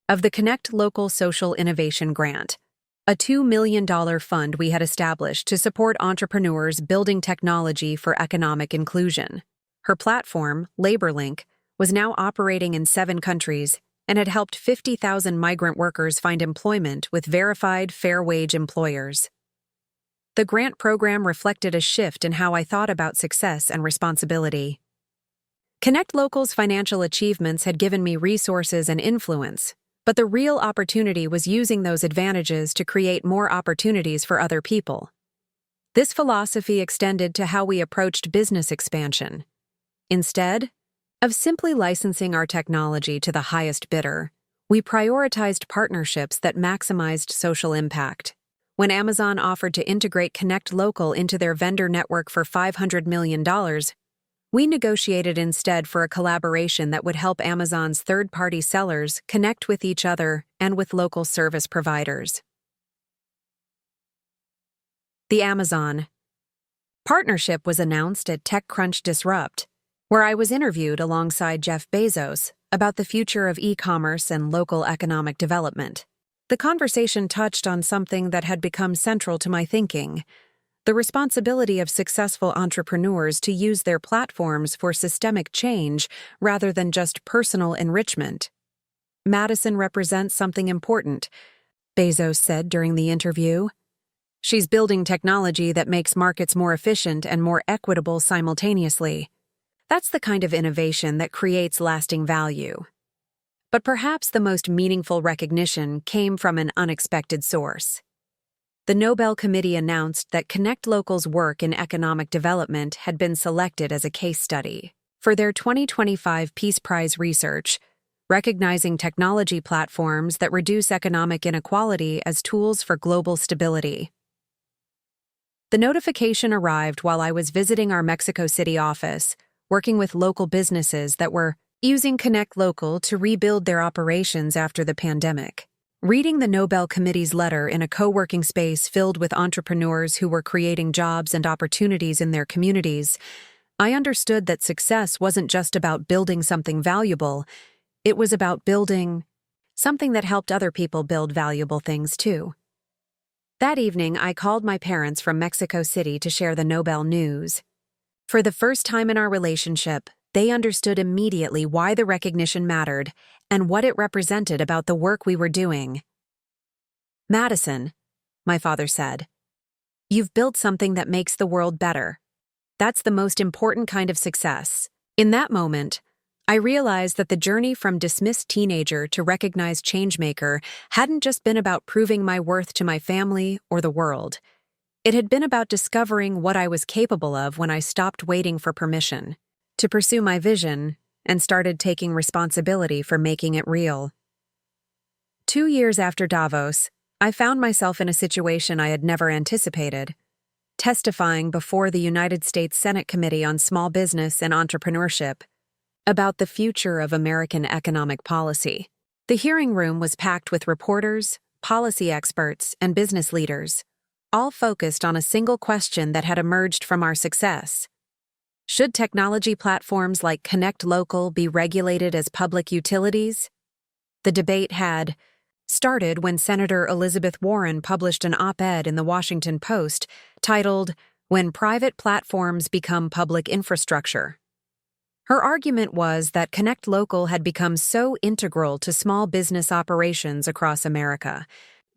of the Connect Local Social Innovation Grant, a $2 million fund we had established to support entrepreneurs building technology for economic inclusion. Her platform, LaborLink, was now operating in 7 countries and had helped 50,000 migrant workers find employment with verified fair wage employers. The grant program reflected a shift in how I thought about success and responsibility. Connect Local's financial achievements had given me resources and influence, but the real opportunity was using those advantages to create more opportunities for other people. This philosophy extended to how we approached business expansion. Instead of simply licensing our technology to the highest bidder, we prioritized partnerships that maximized social impact. When Amazon offered to integrate Connect Local into their vendor network for $500 million, we negotiated instead for a collaboration that would help Amazon's third-party sellers connect with each other and with local service providers. The Amazon partnership was announced at TechCrunch Disrupt, where I was interviewed alongside Jeff Bezos about the future of e-commerce and local economic development. The conversation touched on something that had become central to my thinking: the responsibility of successful entrepreneurs to use their platforms for systemic change rather than just personal enrichment. Madison represents something important, Bezos said during the interview. She's building technology that makes markets more efficient and more equitable simultaneously. That's the kind of innovation that creates lasting value. But perhaps the most meaningful recognition came from an unexpected source. The Nobel Committee announced that Connect Local's work in economic development had been selected as a case study for their 2025 Peace Prize research, recognizing technology platforms that reduce economic inequality as tools for global stability. The notification arrived while I was visiting our Mexico City office, working with local businesses that were using Connect Local to rebuild their operations after the pandemic. Reading the Nobel Committee's letter in a co-working space filled with entrepreneurs who were creating jobs and opportunities in their communities, I understood that success wasn't just about building something valuable, it was about building something that helped other people build valuable things too. That evening, I called my parents from Mexico City to share the Nobel news. For the first time in our relationship, they understood immediately why the recognition mattered and what it represented about the work we were doing. "Madison," my father said, "you've built something that makes the world better. That's the most important kind of success." In that moment, I realized that the journey from dismissed teenager to recognized changemaker hadn't just been about proving my worth to my family or the world. It had been about discovering what I was capable of when I stopped waiting for permission to pursue my vision and started taking responsibility for making it real. 2 years after Davos, I found myself in a situation I had never anticipated, testifying before the United States Senate Committee on Small Business and Entrepreneurship about the future of American economic policy. The hearing room was packed with reporters, policy experts, and business leaders, all focused on a single question that had emerged from our success. Should technology platforms like Connect Local be regulated as public utilities? The debate had started when Senator Elizabeth Warren published an op-ed in the Washington Post titled, "When Private Platforms Become Public Infrastructure." Her argument was that Connect Local had become so integral to small business operations across America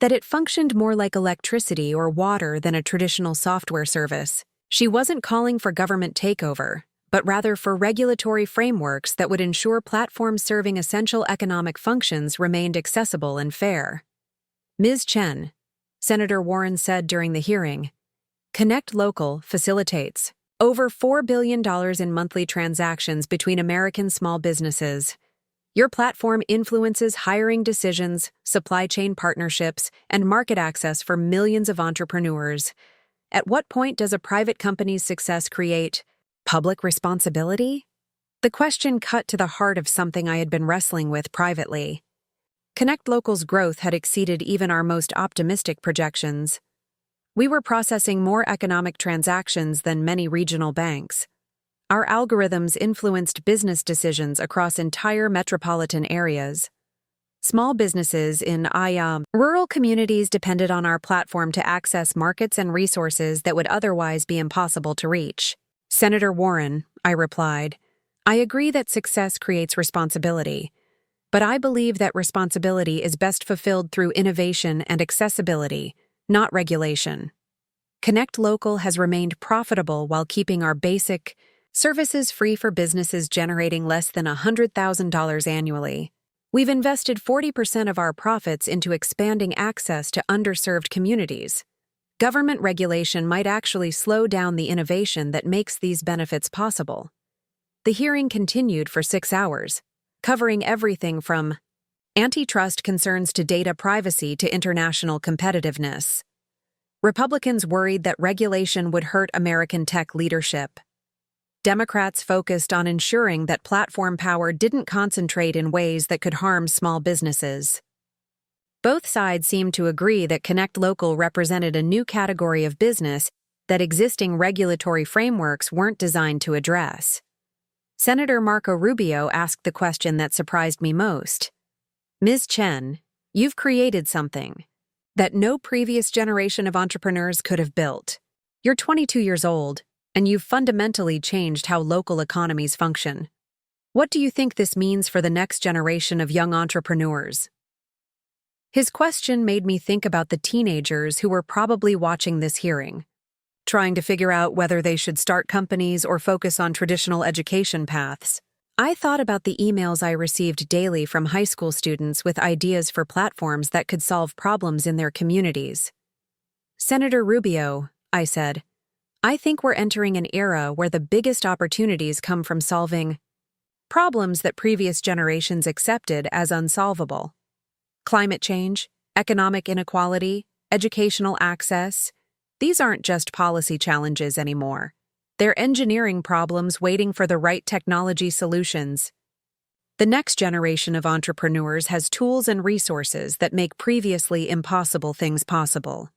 that it functioned more like electricity or water than a traditional software service. She wasn't calling for government takeover, but rather for regulatory frameworks that would ensure platforms serving essential economic functions remained accessible and fair. Ms. Chen, Senator Warren said during the hearing, Connect Local facilitates over $4 billion in monthly transactions between American small businesses. Your platform influences hiring decisions, supply chain partnerships, and market access for millions of entrepreneurs. At what point does a private company's success create public responsibility? The question cut to the heart of something I had been wrestling with privately. Connect Local's growth had exceeded even our most optimistic projections. We were processing more economic transactions than many regional banks. Our algorithms influenced business decisions across entire metropolitan areas. Small businesses in rural communities depended on our platform to access markets and resources that would otherwise be impossible to reach. Senator Warren, I replied, I agree that success creates responsibility, but I believe that responsibility is best fulfilled through innovation and accessibility, not regulation. Connect Local has remained profitable while keeping our basic services free for businesses generating less than $100,000 annually. We've invested 40% of our profits into expanding access to underserved communities. Government regulation might actually slow down the innovation that makes these benefits possible. The hearing continued for 6 hours, covering everything from antitrust concerns to data privacy to international competitiveness. Republicans worried that regulation would hurt American tech leadership. Democrats focused on ensuring that platform power didn't concentrate in ways that could harm small businesses. Both sides seemed to agree that Connect Local represented a new category of business that existing regulatory frameworks weren't designed to address. Senator Marco Rubio asked the question that surprised me most. Ms. Chen, you've created something that no previous generation of entrepreneurs could have built. You're 22 years old, and you've fundamentally changed how local economies function. What do you think this means for the next generation of young entrepreneurs? His question made me think about the teenagers who were probably watching this hearing, trying to figure out whether they should start companies or focus on traditional education paths. I thought about the emails I received daily from high school students with ideas for platforms that could solve problems in their communities. Senator Rubio, I said, I think we're entering an era where the biggest opportunities come from solving problems that previous generations accepted as unsolvable. Climate change, economic inequality, educational access, these aren't just policy challenges anymore. They're engineering problems waiting for the right technology solutions. The next generation of entrepreneurs has tools and resources that make previously impossible things possible.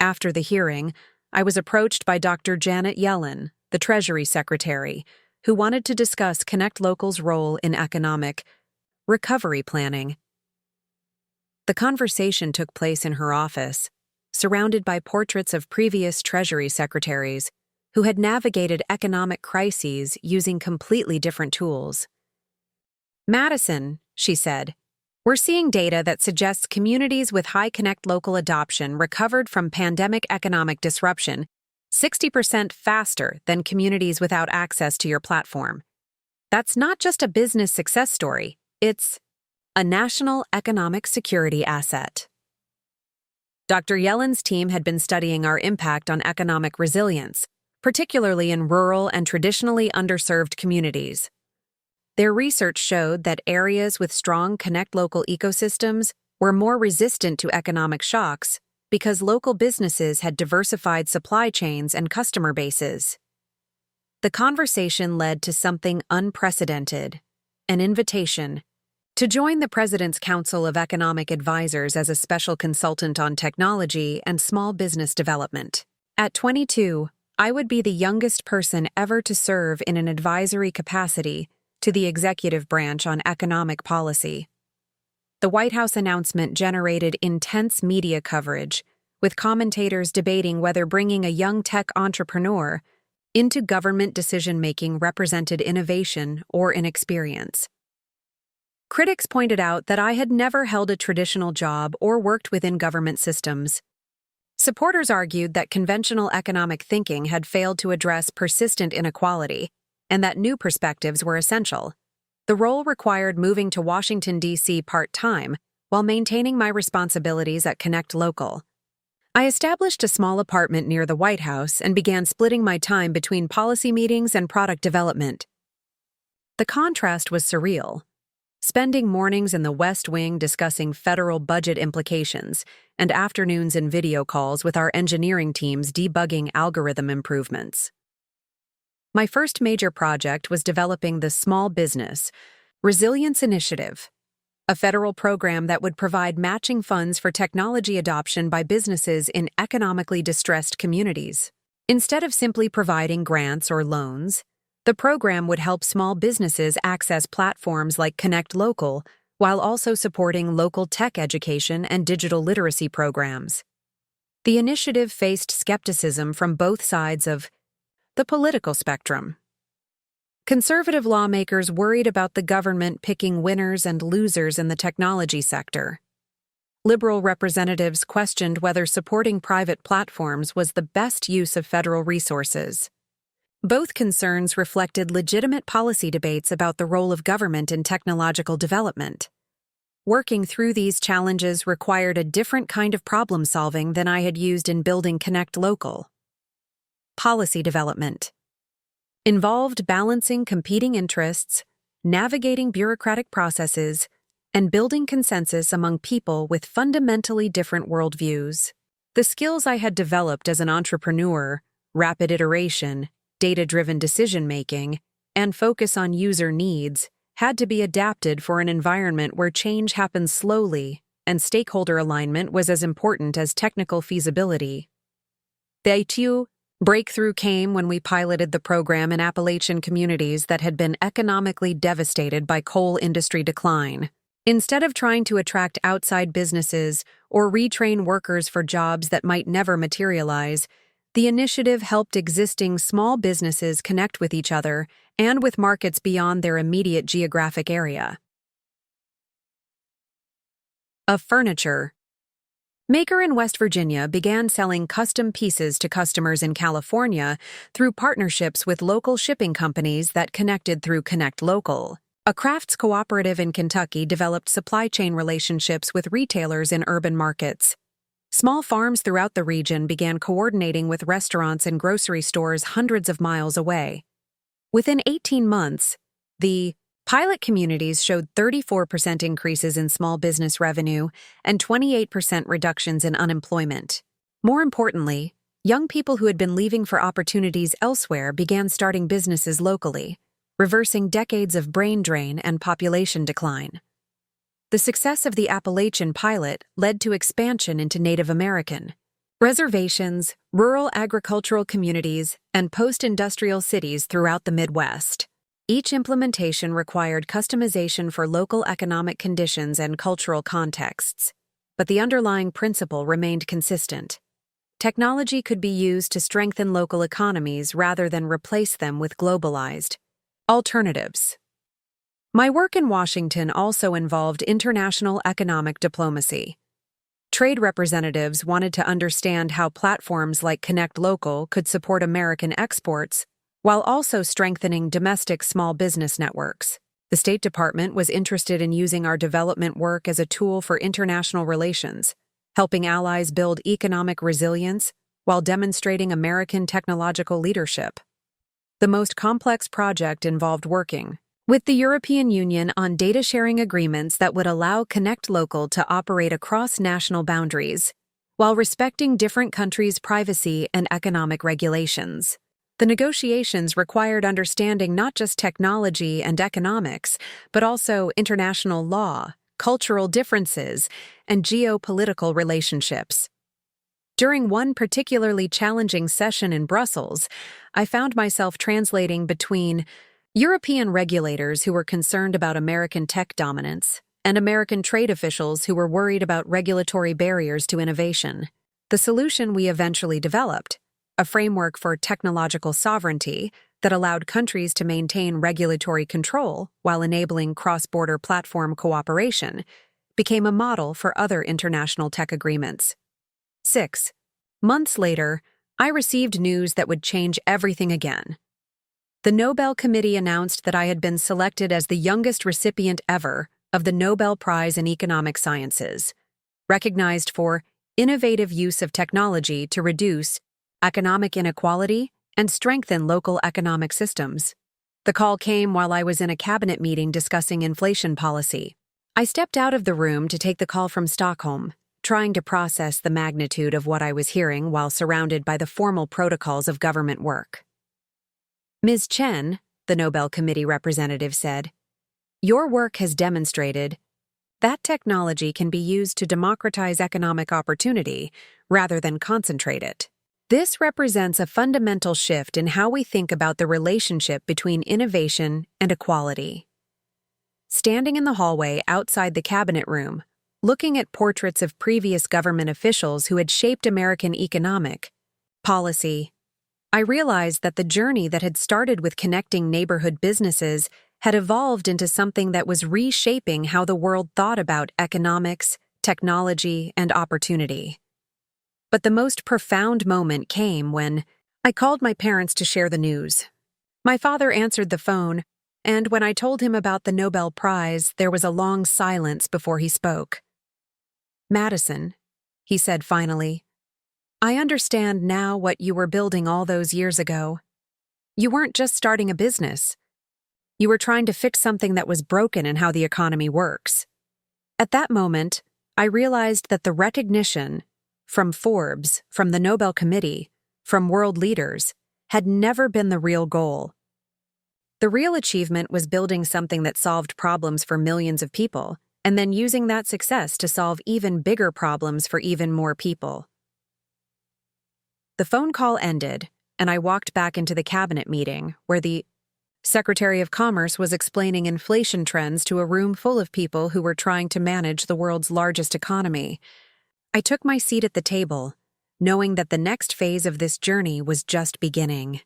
After the hearing, I was approached by Dr. Janet Yellen, the Treasury Secretary, who wanted to discuss Connect Local's role in economic recovery planning. The conversation took place in her office, surrounded by portraits of previous Treasury secretaries who had navigated economic crises using completely different tools. Madison, she said, we're seeing data that suggests communities with high Connect Local adoption recovered from pandemic economic disruption 60% faster than communities without access to your platform. That's not just a business success story, it's a national economic security asset. Dr. Yellen's team had been studying our impact on economic resilience, particularly in rural and traditionally underserved communities. Their research showed that areas with strong Connect Local ecosystems were more resistant to economic shocks because local businesses had diversified supply chains and customer bases. The conversation led to something unprecedented, an invitation to join the President's Council of Economic Advisors as a special consultant on technology and small business development. At 22, I would be the youngest person ever to serve in an advisory capacity to the executive branch on economic policy. The White House announcement generated intense media coverage, with commentators debating whether bringing a young tech entrepreneur into government decision-making represented innovation or inexperience. Critics pointed out that I had never held a traditional job or worked within government systems. Supporters argued that conventional economic thinking had failed to address persistent inequality, and that new perspectives were essential. The role required moving to Washington, D.C. part-time while maintaining my responsibilities at Connect Local. I established a small apartment near the White House and began splitting my time between policy meetings and product development. The contrast was surreal. Spending mornings in the West Wing discussing federal budget implications and afternoons in video calls with our engineering teams debugging algorithm improvements. My first major project was developing the Small Business Resilience Initiative, a federal program that would provide matching funds for technology adoption by businesses in economically distressed communities. Instead of simply providing grants or loans, the program would help small businesses access platforms like Connect Local while also supporting local tech education and digital literacy programs. The initiative faced skepticism from both sides of the political spectrum. Conservative lawmakers worried about the government picking winners and losers in the technology sector. Liberal representatives questioned whether supporting private platforms was the best use of federal resources. Both concerns reflected legitimate policy debates about the role of government in technological development. Working through these challenges required a different kind of problem-solving than I had used in building Connect Local. Policy development involved balancing competing interests, navigating bureaucratic processes, and building consensus among people with fundamentally different worldviews. The skills I had developed as an entrepreneur, rapid iteration, data-driven decision-making, and focus on user needs, had to be adapted for an environment where change happens slowly and stakeholder alignment was as important as technical feasibility. The breakthrough came when we piloted the program in Appalachian communities that had been economically devastated by coal industry decline. Instead of trying to attract outside businesses or retrain workers for jobs that might never materialize, the initiative helped existing small businesses connect with each other and with markets beyond their immediate geographic area. A furniture maker in West Virginia began selling custom pieces to customers in California through partnerships with local shipping companies that connected through Connect Local. A crafts cooperative in Kentucky developed supply chain relationships with retailers in urban markets. Small farms throughout the region began coordinating with restaurants and grocery stores hundreds of miles away. Within 18 months, the pilot communities showed 34% increases in small business revenue and 28% reductions in unemployment. More importantly, young people who had been leaving for opportunities elsewhere began starting businesses locally, reversing decades of brain drain and population decline. The success of the Appalachian pilot led to expansion into Native American reservations, rural agricultural communities, and post-industrial cities throughout the Midwest. Each implementation required customization for local economic conditions and cultural contexts, but the underlying principle remained consistent. Technology could be used to strengthen local economies rather than replace them with globalized alternatives. My work in Washington also involved international economic diplomacy. Trade representatives wanted to understand how platforms like Connect Local could support American exports while also strengthening domestic small business networks. The State Department was interested in using our development work as a tool for international relations, helping allies build economic resilience while demonstrating American technological leadership. The most complex project involved working with the European Union on data-sharing agreements that would allow Connect Local to operate across national boundaries, while respecting different countries' privacy and economic regulations. The negotiations required understanding not just technology and economics, but also international law, cultural differences, and geopolitical relationships. During one particularly challenging session in Brussels, I found myself translating between European regulators who were concerned about American tech dominance and American trade officials who were worried about regulatory barriers to innovation. The solution we eventually developed, a framework for technological sovereignty that allowed countries to maintain regulatory control while enabling cross-border platform cooperation, became a model for other international tech agreements. 6 months later, I received news that would change everything again. The Nobel Committee announced that I had been selected as the youngest recipient ever of the Nobel Prize in Economic Sciences, recognized for innovative use of technology to reduce economic inequality and strengthen local economic systems. The call came while I was in a cabinet meeting discussing inflation policy. I stepped out of the room to take the call from Stockholm, trying to process the magnitude of what I was hearing while surrounded by the formal protocols of government work. Ms. Chen, the Nobel Committee representative said, "Your work has demonstrated that technology can be used to democratize economic opportunity rather than concentrate it. This represents a fundamental shift in how we think about the relationship between innovation and equality." Standing in the hallway outside the cabinet room, looking at portraits of previous government officials who had shaped American economic policy, I realized that the journey that had started with connecting neighborhood businesses had evolved into something that was reshaping how the world thought about economics, technology, and opportunity. But the most profound moment came when I called my parents to share the news. My father answered the phone, and when I told him about the Nobel Prize, there was a long silence before he spoke. "Madison," he said finally, "I understand now what you were building all those years ago. You weren't just starting a business. You were trying to fix something that was broken in how the economy works." At that moment, I realized that the recognition from Forbes, from the Nobel Committee, from world leaders, had never been the real goal. The real achievement was building something that solved problems for millions of people, and then using that success to solve even bigger problems for even more people. The phone call ended, and I walked back into the cabinet meeting, where the Secretary of Commerce was explaining inflation trends to a room full of people who were trying to manage the world's largest economy. I took my seat at the table, knowing that the next phase of this journey was just beginning.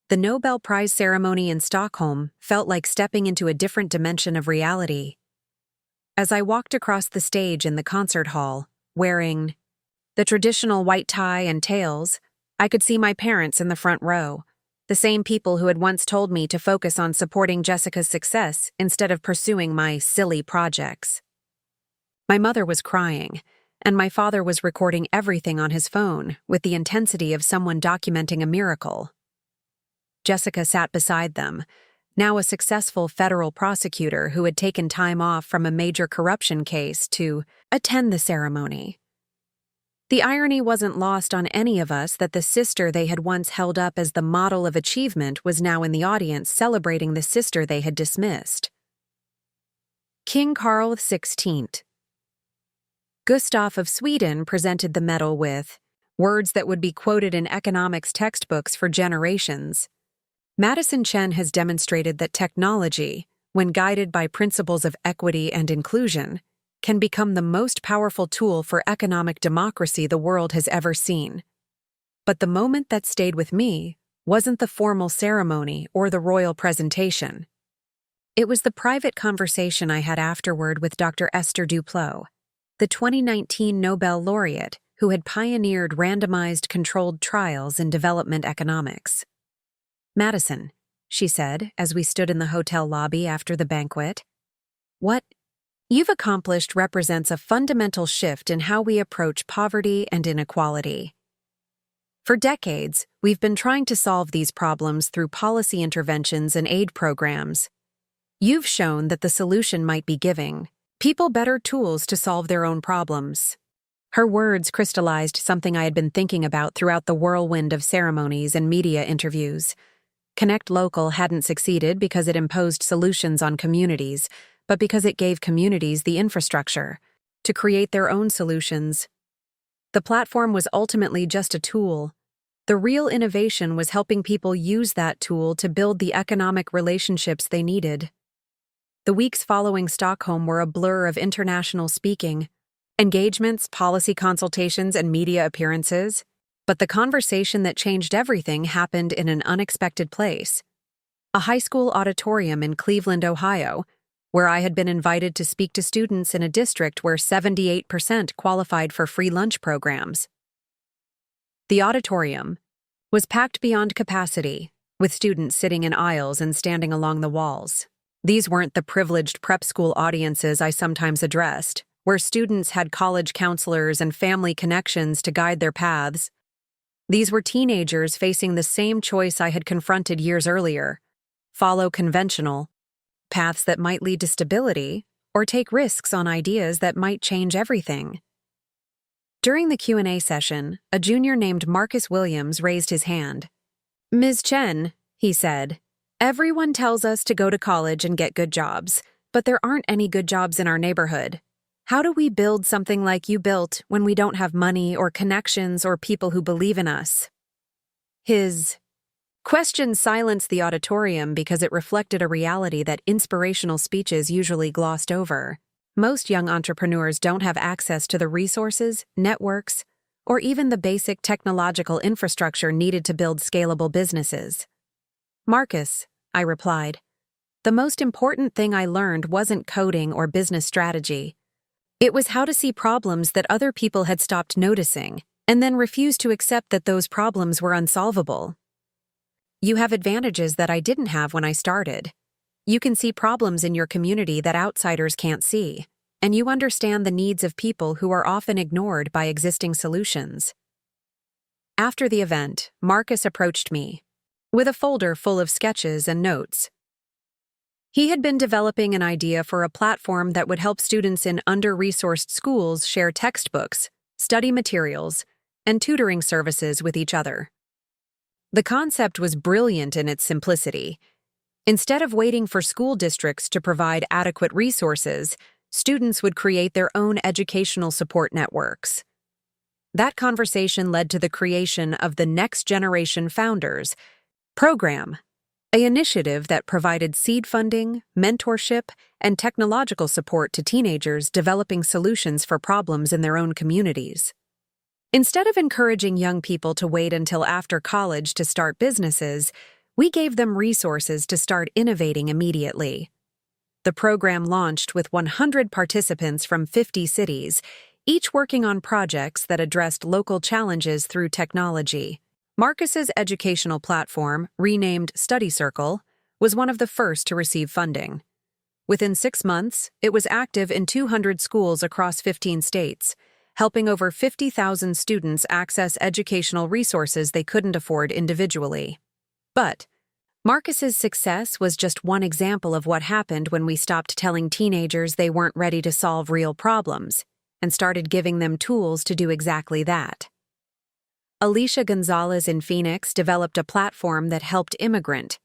The Nobel Prize ceremony in Stockholm felt like stepping into a different dimension of reality. As I walked across the stage in the concert hall, wearing the traditional white tie and tails, I could see my parents in the front row, the same people who had once told me to focus on supporting Jessica's success instead of pursuing my silly projects. My mother was crying, and my father was recording everything on his phone with the intensity of someone documenting a miracle. Jessica sat beside them, now a successful federal prosecutor who had taken time off from a major corruption case to attend the ceremony. The irony wasn't lost on any of us that the sister they had once held up as the model of achievement was now in the audience celebrating the sister they had dismissed. King Carl XVI. Gustav of Sweden presented the medal with words that would be quoted in economics textbooks for generations. Madison Chen has demonstrated that technology, when guided by principles of equity and inclusion, can become the most powerful tool for economic democracy the world has ever seen. But the moment that stayed with me wasn't the formal ceremony or the royal presentation. It was the private conversation I had afterward with Dr. Esther Duplo, the 2019 Nobel laureate who had pioneered randomized controlled trials in development economics. "Madison," she said as we stood in the hotel lobby after the banquet, "what you've accomplished represents a fundamental shift in how we approach poverty and inequality. For decades, we've been trying to solve these problems through policy interventions and aid programs. You've shown that the solution might be giving people better tools to solve their own problems. Her words crystallized something I had been thinking about throughout the whirlwind of ceremonies and media interviews. Connect Local hadn't succeeded because it imposed solutions on communities, but because it gave communities the infrastructure to create their own solutions. The platform was ultimately just a tool. The real innovation was helping people use that tool to build the economic relationships they needed. The weeks following Stockholm were a blur of international speaking, engagements, policy consultations, and media appearances. But the conversation that changed everything happened in an unexpected place. A high school auditorium in Cleveland, Ohio, where I had been invited to speak to students in a district where 78% qualified for free lunch programs. The auditorium was packed beyond capacity, with students sitting in aisles and standing along the walls. These weren't the privileged prep school audiences I sometimes addressed, where students had college counselors and family connections to guide their paths. These were teenagers facing the same choice I had confronted years earlier: follow conventional paths that might lead to stability, or take risks on ideas that might change everything. During the Q&A session, a junior named Marcus Williams raised his hand. "Ms. Chen," he said, "everyone tells us to go to college and get good jobs, but there aren't any good jobs in our neighborhood. How do we build something like you built when we don't have money or connections or people who believe in us?" His question silenced the auditorium because it reflected a reality that inspirational speeches usually glossed over. Most young entrepreneurs don't have access to the resources, networks, or even the basic technological infrastructure needed to build scalable businesses. "Marcus," I replied, "the most important thing I learned wasn't coding or business strategy. It was how to see problems that other people had stopped noticing, and then refuse to accept that those problems were unsolvable. You have advantages that I didn't have when I started. You can see problems in your community that outsiders can't see, and you understand the needs of people who are often ignored by existing solutions." After the event, Marcus approached me with a folder full of sketches and notes. He had been developing an idea for a platform that would help students in under-resourced schools share textbooks, study materials, and tutoring services with each other. The concept was brilliant in its simplicity. Instead of waiting for school districts to provide adequate resources, students would create their own educational support networks. That conversation led to the creation of the Next Generation Founders program, an initiative that provided seed funding, mentorship, and technological support to teenagers developing solutions for problems in their own communities. Instead of encouraging young people to wait until after college to start businesses, we gave them resources to start innovating immediately. The program launched with 100 participants from 50 cities, each working on projects that addressed local challenges through technology. Marcus's educational platform, renamed Study Circle, was one of the first to receive funding. Within 6 months, it was active in 200 schools across 15 states, helping over 50,000 students access educational resources they couldn't afford individually. But Marcus's success was just one example of what happened when we stopped telling teenagers they weren't ready to solve real problems and started giving them tools to do exactly that. Alicia Gonzalez in Phoenix developed a platform that helped immigrant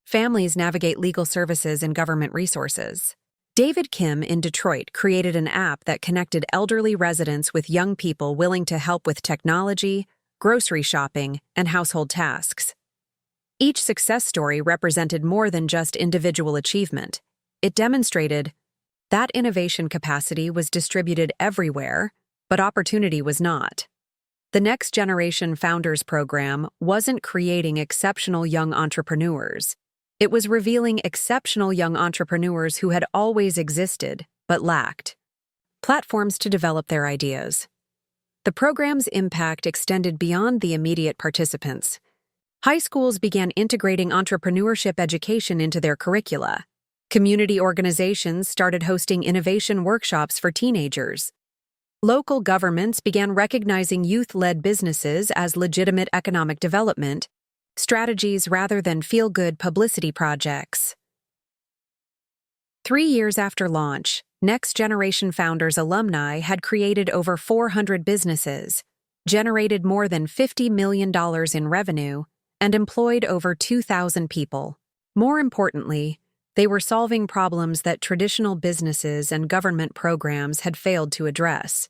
families navigate legal services and government resources. David Kim in Detroit created an app that connected elderly residents with young people willing to help with technology, grocery shopping, and household tasks. Each success story represented more than just individual achievement. It demonstrated that innovation capacity was distributed everywhere, but opportunity was not. The Next Generation Founders program wasn't creating exceptional young entrepreneurs. It was revealing exceptional young entrepreneurs who had always existed, but lacked platforms to develop their ideas. The program's impact extended beyond the immediate participants. High schools began integrating entrepreneurship education into their curricula. Community organizations started hosting innovation workshops for teenagers. Local governments began recognizing youth-led businesses as legitimate economic development strategies rather than feel-good publicity projects. 3 years after launch, Next Generation Founders alumni had created over 400 businesses, generated more than $50 million in revenue, and employed over 2,000 people. More importantly, they were solving problems that traditional businesses and government programs had failed to address,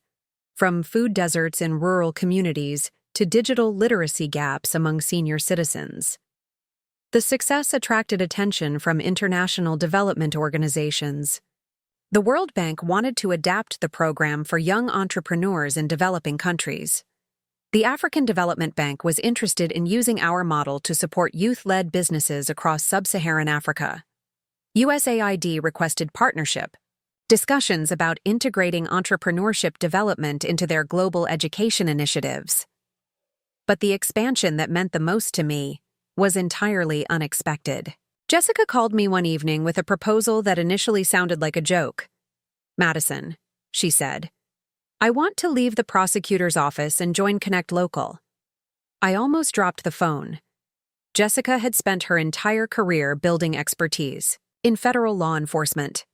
from food deserts in rural communities to digital literacy gaps among senior citizens. The success attracted attention from international development organizations. The World Bank wanted to adapt the program for young entrepreneurs in developing countries. The African Development Bank was interested in using our model to support youth-led businesses across sub-Saharan Africa. USAID requested partnership, discussions about integrating entrepreneurship development into their global education initiatives. But the expansion that meant the most to me was entirely unexpected. Jessica called me one evening with a proposal that initially sounded like a joke. "Madison," she said, "I want to leave the prosecutor's office and join Connect Local." I almost dropped the phone. Jessica had spent her entire career building expertise in federal law enforcement.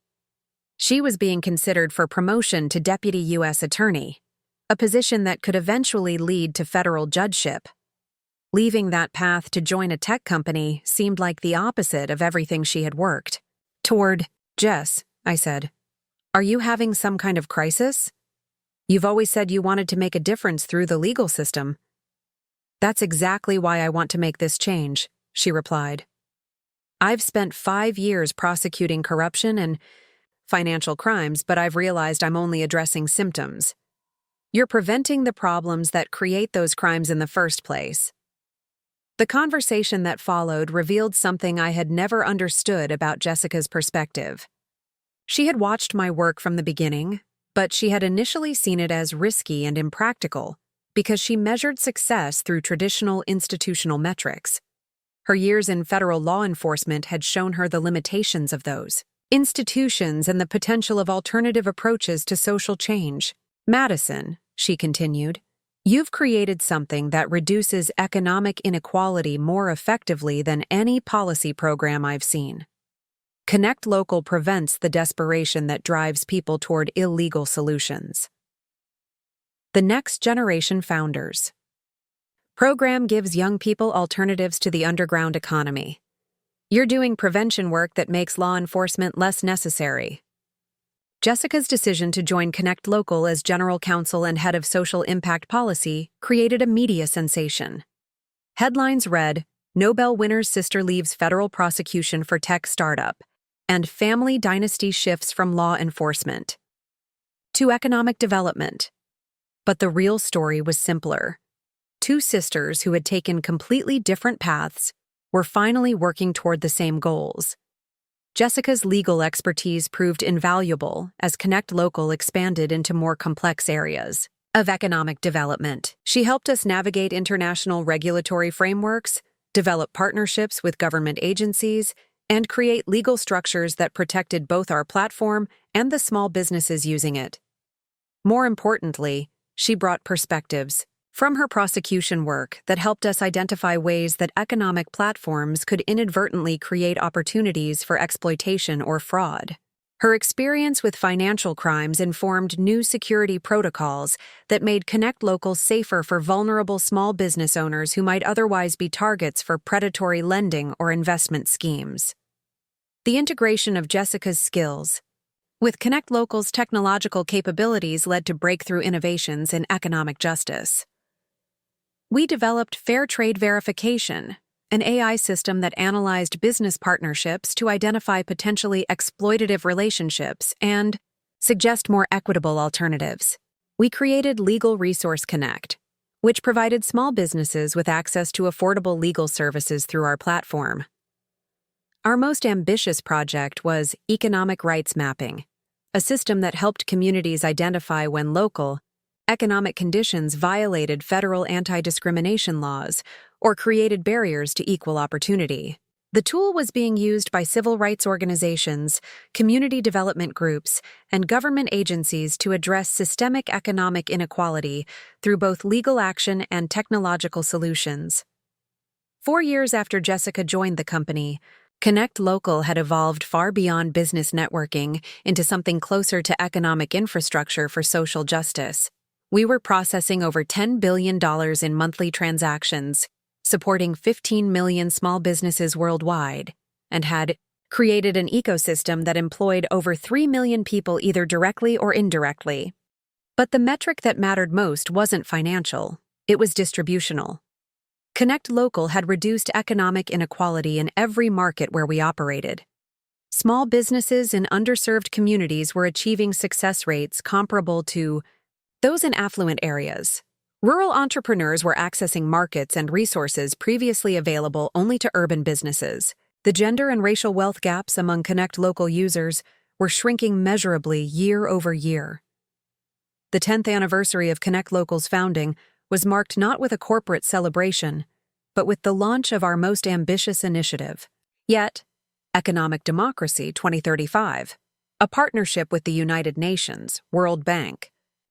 She was being considered for promotion to Deputy U.S. Attorney, a position that could eventually lead to federal judgeship. Leaving that path to join a tech company seemed like the opposite of everything she had worked toward. "Jess," I said, "are you having some kind of crisis? You've always said you wanted to make a difference through the legal system." "That's exactly why I want to make this change," she replied. "I've spent 5 years prosecuting corruption and financial crimes, but I've realized I'm only addressing symptoms. You're preventing the problems that create those crimes in the first place." The conversation that followed revealed something I had never understood about Jessica's perspective. She had watched my work from the beginning, but she had initially seen it as risky and impractical because she measured success through traditional institutional metrics. Her years in federal law enforcement had shown her the limitations of those institutions and the potential of alternative approaches to social change. "Madison," she continued, "you've created something that reduces economic inequality more effectively than any policy program I've seen. Connect Local prevents the desperation that drives people toward illegal solutions." The Next Generation Founders program gives young people alternatives to the underground economy. You're doing prevention work that makes law enforcement less necessary. Jessica's decision to join Connect Local as general counsel and head of social impact policy created a media sensation. Headlines read, "Nobel winner's sister leaves federal prosecution for tech startup," and "Family dynasty shifts from law enforcement to economic development." But the real story was simpler. 2 sisters who had taken completely different paths were finally working toward the same goals. Jessica's legal expertise proved invaluable as Connect Local expanded into more complex areas of economic development. She helped us navigate international regulatory frameworks, develop partnerships with government agencies, and create legal structures that protected both our platform and the small businesses using it. More importantly, she brought perspectives from her prosecution work that helped us identify ways that economic platforms could inadvertently create opportunities for exploitation or fraud. Her experience with financial crimes informed new security protocols that made Connect Local safer for vulnerable small business owners who might otherwise be targets for predatory lending or investment schemes. The integration of Jessica's skills with Connect Local's technological capabilities led to breakthrough innovations in economic justice. We developed Fair Trade Verification, an AI system that analyzed business partnerships to identify potentially exploitative relationships and suggest more equitable alternatives. We created Legal Resource Connect, which provided small businesses with access to affordable legal services through our platform. Our most ambitious project was Economic Rights Mapping, a system that helped communities identify when local economic conditions violated federal anti-discrimination laws or created barriers to equal opportunity. The tool was being used by civil rights organizations, community development groups, and government agencies to address systemic economic inequality through both legal action and technological solutions. 4 years after Jessica joined the company, Connect Local had evolved far beyond business networking into something closer to economic infrastructure for social justice. We were processing over $10 billion in monthly transactions, supporting 15 million small businesses worldwide, and had created an ecosystem that employed over 3 million people either directly or indirectly. But the metric that mattered most wasn't financial, it was distributional. Connect Local had reduced economic inequality in every market where we operated. Small businesses in underserved communities were achieving success rates comparable to those in affluent areas. Rural entrepreneurs were accessing markets and resources previously available only to urban businesses. The gender and racial wealth gaps among Connect Local users were shrinking measurably year over year. The 10th anniversary of Connect Local's founding was marked not with a corporate celebration, but with the launch of our most ambitious initiative, yet, Economic Democracy 2035, a partnership with the United Nations, World Bank,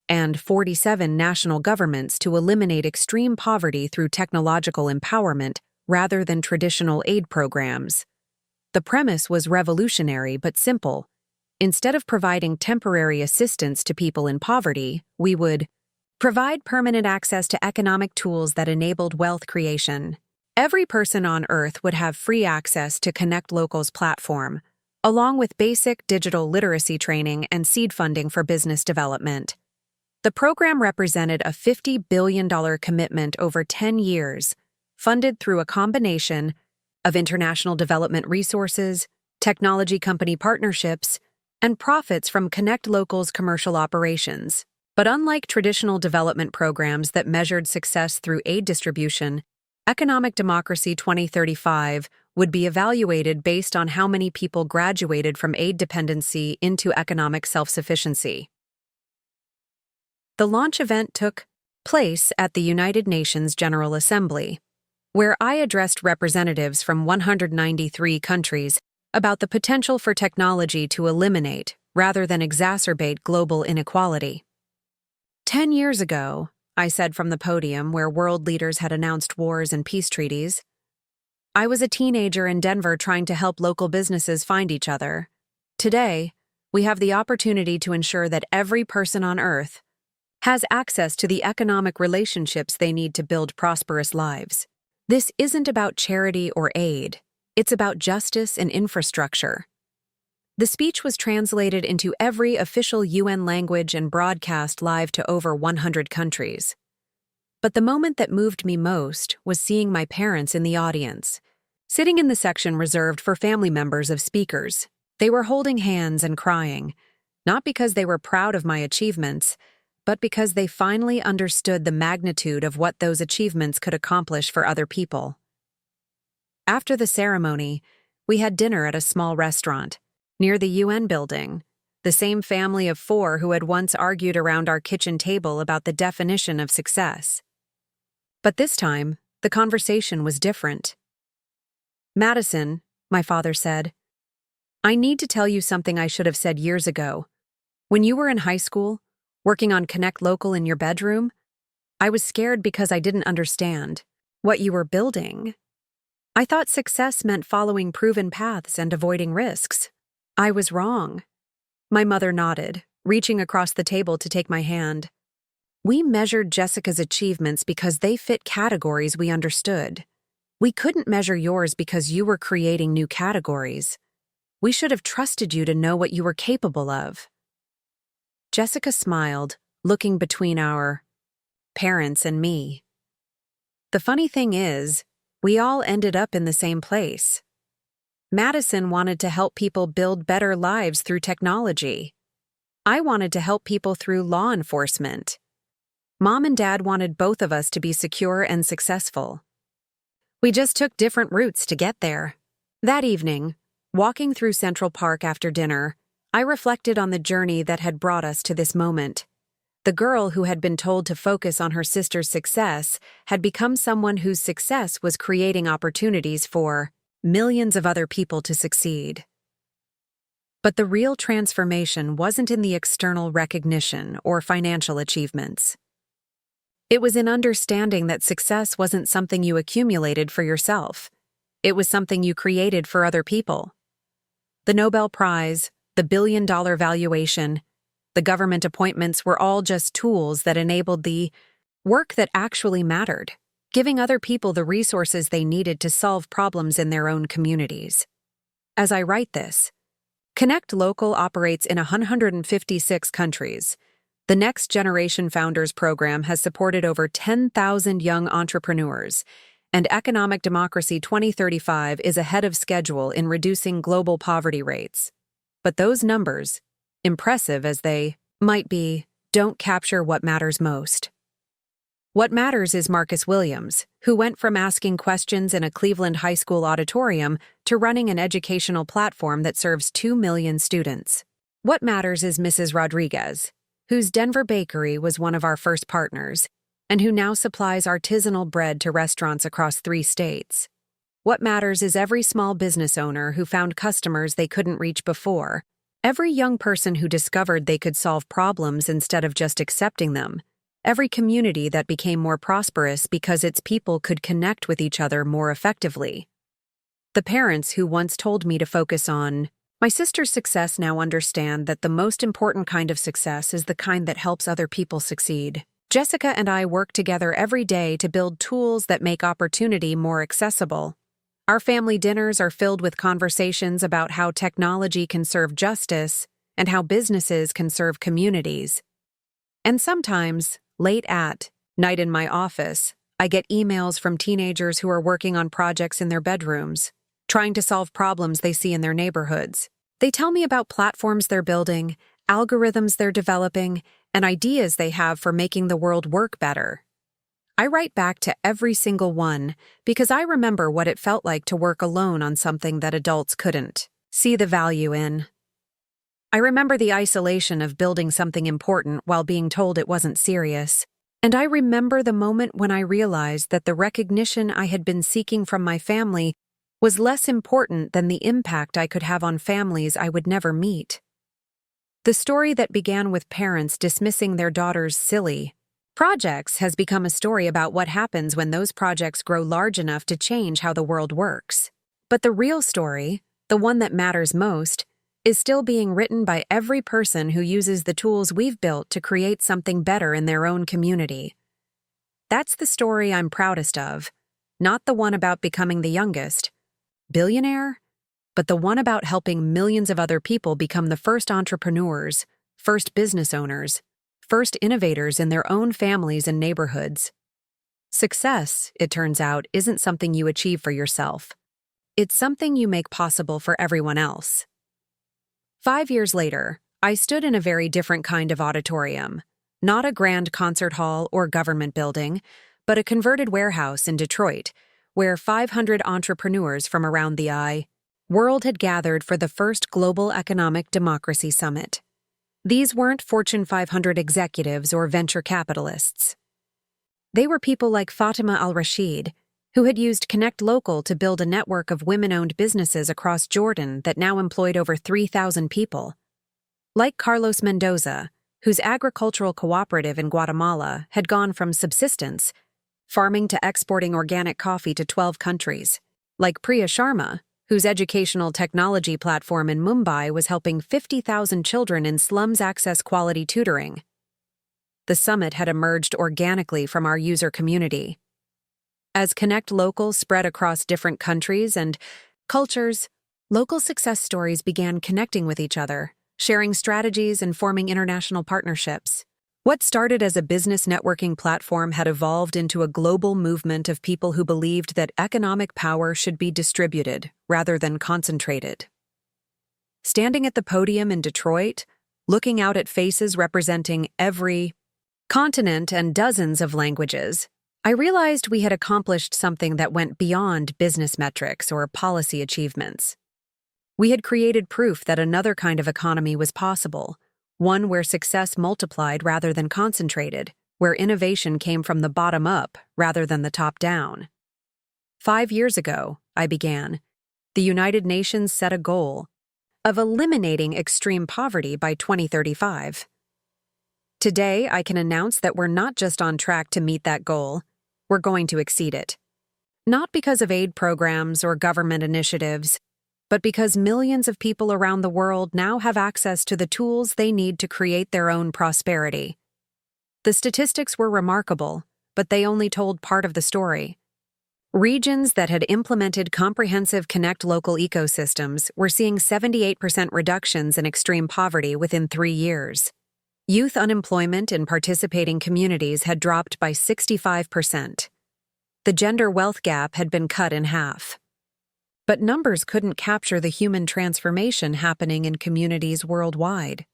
and 47 national governments to eliminate extreme poverty through technological empowerment rather than traditional aid programs. The premise was revolutionary but simple. Instead of providing temporary assistance to people in poverty, we would provide permanent access to economic tools that enabled wealth creation. Every person on Earth would have free access to Connect Local's platform, along with basic digital literacy training and seed funding for business development. The program represented a $50 billion commitment over 10 years, funded through a combination of international development resources, technology company partnerships, and profits from Connect Local's commercial operations. But unlike traditional development programs that measured success through aid distribution, Economic Democracy 2035 would be evaluated based on how many people graduated from aid dependency into economic self-sufficiency. The launch event took place at the United Nations General Assembly, where I addressed representatives from 193 countries about the potential for technology to eliminate, rather than exacerbate, global inequality. 10 years ago, I said from the podium where world leaders had announced wars and peace treaties, I was a teenager in Denver trying to help local businesses find each other. Today, we have the opportunity to ensure that every person on Earth has access to the economic relationships they need to build prosperous lives. This isn't about charity or aid. It's about justice and infrastructure. The speech was translated into every official UN language and broadcast live to over 100 countries. But the moment that moved me most was seeing my parents in the audience, sitting in the section reserved for family members of speakers. They were holding hands and crying, not because they were proud of my achievements, but because they finally understood the magnitude of what those achievements could accomplish for other people. After the ceremony, we had dinner at a small restaurant near the UN building, the same family of 4 who had once argued around our kitchen table about the definition of success. But this time, the conversation was different. Madison, my father said, I need to tell you something I should have said years ago. When you were in high school, working on Connect Local in your bedroom, I was scared because I didn't understand what you were building. I thought success meant following proven paths and avoiding risks. I was wrong. My mother nodded, reaching across the table to take my hand. We measured Jessica's achievements because they fit categories we understood. We couldn't measure yours because you were creating new categories. We should have trusted you to know what you were capable of. Jessica smiled, looking between our parents and me. The funny thing is, we all ended up in the same place. Madison wanted to help people build better lives through technology. I wanted to help people through law enforcement. Mom and Dad wanted both of us to be secure and successful. We just took different routes to get there. That evening, walking through Central Park after dinner, I reflected on the journey that had brought us to this moment. The girl who had been told to focus on her sister's success had become someone whose success was creating opportunities for millions of other people to succeed. But the real transformation wasn't in the external recognition or financial achievements. It was in understanding that success wasn't something you accumulated for yourself. It was something you created for other people. The Nobel Prize, the billion-dollar valuation, the government appointments were all just tools that enabled the work that actually mattered, giving other people the resources they needed to solve problems in their own communities. As I write this, Connect Local operates in 156 countries. The Next Generation Founders Program has supported over 10,000 young entrepreneurs, and Economic Democracy 2035 is ahead of schedule in reducing global poverty rates. But those numbers, impressive as they might be, don't capture what matters most. What matters is Marcus Williams, who went from asking questions in a Cleveland high school auditorium to running an educational platform that serves 2 million students. What matters is Mrs. Rodriguez, whose Denver bakery was one of our first partners, and who now supplies artisanal bread to restaurants across 3 states. What matters is every small business owner who found customers they couldn't reach before, every young person who discovered they could solve problems instead of just accepting them, every community that became more prosperous because its people could connect with each other more effectively. The parents who once told me to focus on my sister's success now understand that the most important kind of success is the kind that helps other people succeed. Jessica and I work together every day to build tools that make opportunity more accessible. Our family dinners are filled with conversations about how technology can serve justice and how businesses can serve communities. And sometimes, late at night in my office, I get emails from teenagers who are working on projects in their bedrooms, trying to solve problems they see in their neighborhoods. They tell me about platforms they're building, algorithms they're developing, and ideas they have for making the world work better. I write back to every single one because I remember what it felt like to work alone on something that adults couldn't see the value in. I remember the isolation of building something important while being told it wasn't serious. And I remember the moment when I realized that the recognition I had been seeking from my family was less important than the impact I could have on families I would never meet. The story that began with parents dismissing their daughters' silly projects has become a story about what happens when those projects grow large enough to change how the world works. But the real story, the one that matters most, is still being written by every person who uses the tools we've built to create something better in their own community. That's the story I'm proudest of, not the one about becoming the youngest billionaire, but the one about helping millions of other people become the first entrepreneurs, first business owners, first innovators in their own families and neighborhoods. Success, it turns out, isn't something you achieve for yourself. It's something you make possible for everyone else. 5 years later, I stood in a very different kind of auditorium, not a grand concert hall or government building, but a converted warehouse in Detroit, where 500 entrepreneurs from around the world had gathered for the first Global Economic Democracy Summit. These weren't Fortune 500 executives or venture capitalists. They were people like Fatima al-Rashid, who had used Connect Local to build a network of women-owned businesses across Jordan that now employed over 3,000 people. Like Carlos Mendoza, whose agricultural cooperative in Guatemala had gone from subsistence, farming to exporting organic coffee to 12 countries. Like Priya Sharma, whose educational technology platform in Mumbai was helping 50,000 children in slums access quality tutoring. The summit had emerged organically from our user community. As Connect Local spread across different countries and cultures, local success stories began connecting with each other, sharing strategies and forming international partnerships. What started as a business networking platform had evolved into a global movement of people who believed that economic power should be distributed rather than concentrated. Standing at the podium in Detroit, looking out at faces representing every continent and dozens of languages, I realized we had accomplished something that went beyond business metrics or policy achievements. We had created proof that another kind of economy was possible, one where success multiplied rather than concentrated, where innovation came from the bottom up rather than the top down. 5 years ago, I began, the United Nations set a goal of eliminating extreme poverty by 2035. Today, I can announce that we're not just on track to meet that goal, we're going to exceed it. Not because of aid programs or government initiatives, but because millions of people around the world now have access to the tools they need to create their own prosperity. The statistics were remarkable, but they only told part of the story. Regions that had implemented comprehensive Connect local ecosystems were seeing 78% reductions in extreme poverty within 3 years. Youth unemployment in participating communities had dropped by 65%. The gender wealth gap had been cut in half. But numbers couldn't capture the human transformation happening in communities worldwide.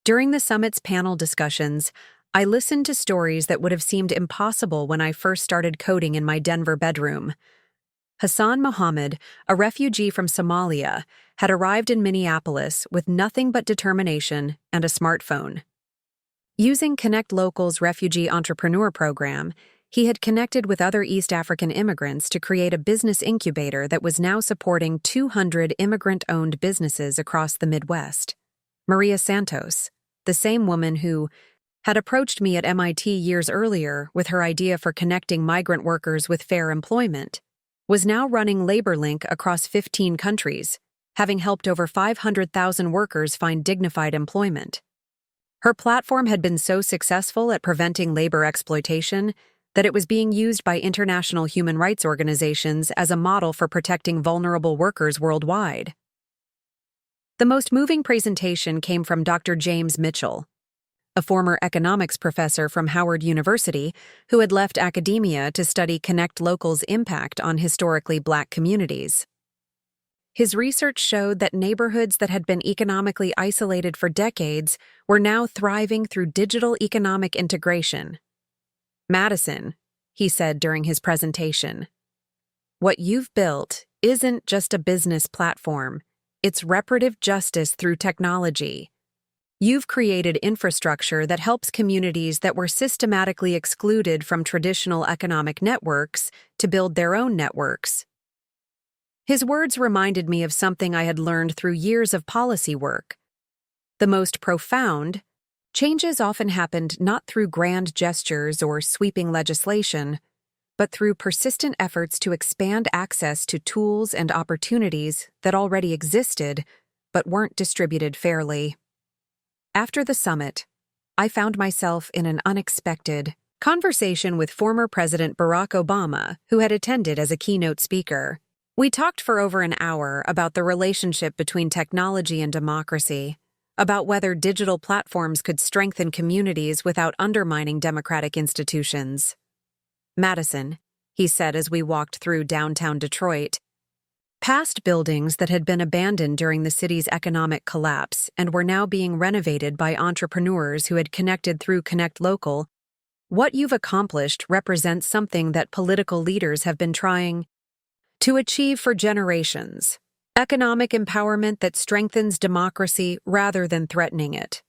During the summit's panel discussions, I listened to stories that would have seemed impossible when I first started coding in my Denver bedroom. Hassan Mohammed, a refugee from Somalia, had arrived in Minneapolis with nothing but determination and a smartphone. Using Connect Local's Refugee Entrepreneur Program, he had connected with other East African immigrants to create a business incubator that was now supporting 200 immigrant-owned businesses across the Midwest. Maria Santos, the same woman who had approached me at MIT years earlier with her idea for connecting migrant workers with fair employment, was now running LaborLink across 15 countries, having helped over 500,000 workers find dignified employment. Her platform had been so successful at preventing labor exploitation that it was being used by international human rights organizations as a model for protecting vulnerable workers worldwide. The most moving presentation came from Dr. James Mitchell, a former economics professor from Howard University who had left academia to study Connect Local's impact on historically Black communities. His research showed that neighborhoods that had been economically isolated for decades were now thriving through digital economic integration. "Madison," he said during his presentation, "what you've built isn't just a business platform, it's reparative justice through technology. You've created infrastructure that helps communities that were systematically excluded from traditional economic networks to build their own networks." His words reminded me of something I had learned through years of policy work. The most profound changes often happened not through grand gestures or sweeping legislation, but through persistent efforts to expand access to tools and opportunities that already existed but weren't distributed fairly. After the summit, I found myself in an unexpected conversation with former President Barack Obama, who had attended as a keynote speaker. We talked for over an hour about the relationship between technology and democracy, about whether digital platforms could strengthen communities without undermining democratic institutions. "Madison," he said as we walked through downtown Detroit, past buildings that had been abandoned during the city's economic collapse and were now being renovated by entrepreneurs who had connected through Connect Local, what you've accomplished represents something that political leaders have been trying to achieve for generations: economic empowerment that strengthens democracy rather than threatening it.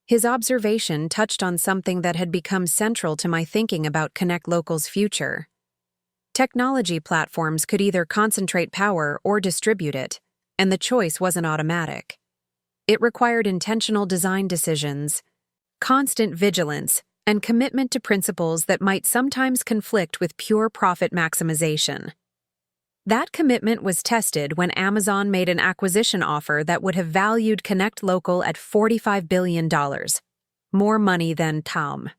His observation touched on something that had become central to my thinking about Connect Local's future. Technology platforms could either concentrate power or distribute it, and the choice wasn't automatic. It required intentional design decisions, constant vigilance, and commitment to principles that might sometimes conflict with pure profit maximization. That commitment was tested when Amazon made an acquisition offer that would have valued Connect Local at $45 billion, more money than Tom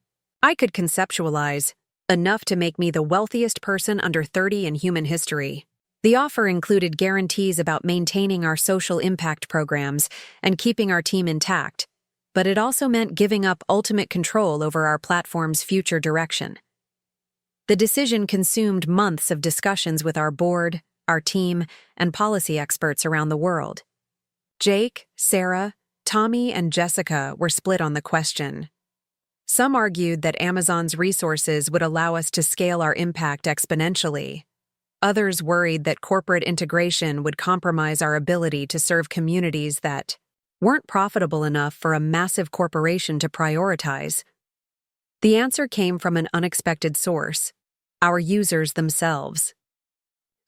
I could conceptualize, enough to make me the wealthiest person under 30 in human history. The offer included guarantees about maintaining our social impact programs and keeping our team intact, but it also meant giving up ultimate control over our platform's future direction. The decision consumed months of discussions with our board, our team, and policy experts around the world. Jake, Sarah, Tommy, and Jessica were split on the question. Some argued that Amazon's resources would allow us to scale our impact exponentially. Others worried that corporate integration would compromise our ability to serve communities that weren't profitable enough for a massive corporation to prioritize. The answer came from an unexpected source: our users themselves.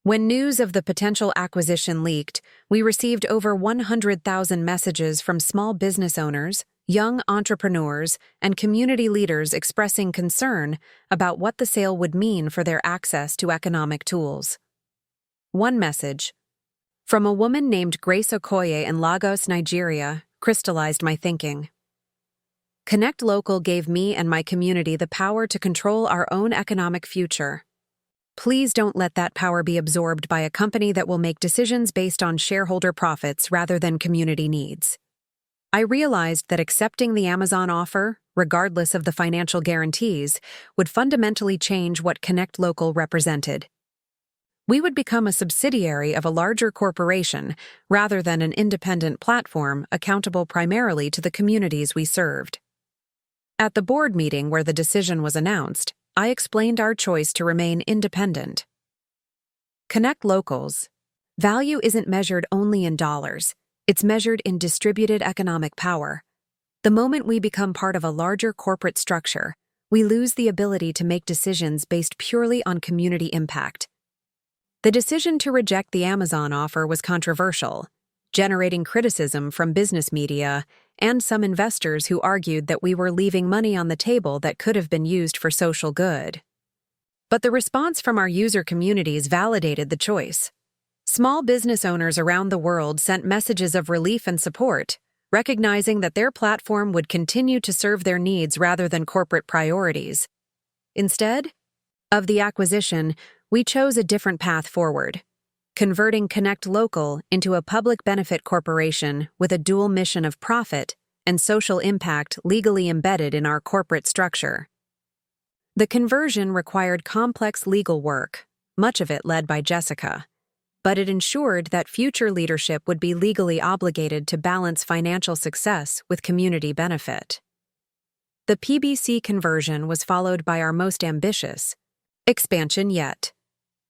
When news of the potential acquisition leaked, we received over 100,000 messages from small business owners, young entrepreneurs, and community leaders expressing concern about what the sale would mean for their access to economic tools. One message, from a woman named Grace Okoye in Lagos, Nigeria, crystallized my thinking. Connect Local gave me and my community the power to control our own economic future. Please don't let that power be absorbed by a company that will make decisions based on shareholder profits rather than community needs. I realized that accepting the Amazon offer, regardless of the financial guarantees, would fundamentally change what Connect Local represented. We would become a subsidiary of a larger corporation rather than an independent platform accountable primarily to the communities we served. At the board meeting where the decision was announced, I explained our choice to remain independent. Connect Local's value isn't measured only in dollars, it's measured in distributed economic power. The moment we become part of a larger corporate structure, we lose the ability to make decisions based purely on community impact. The decision to reject the Amazon offer was controversial, generating criticism from business media and some investors who argued that we were leaving money on the table that could have been used for social good. But the response from our user communities validated the choice. Small business owners around the world sent messages of relief and support, recognizing that their platform would continue to serve their needs rather than corporate priorities. Instead of the acquisition, we chose a different path forward, converting Connect Local into a public benefit corporation with a dual mission of profit and social impact legally embedded in our corporate structure. The conversion required complex legal work, much of it led by Jessica, but it ensured that future leadership would be legally obligated to balance financial success with community benefit. The PBC conversion was followed by our most ambitious expansion yet.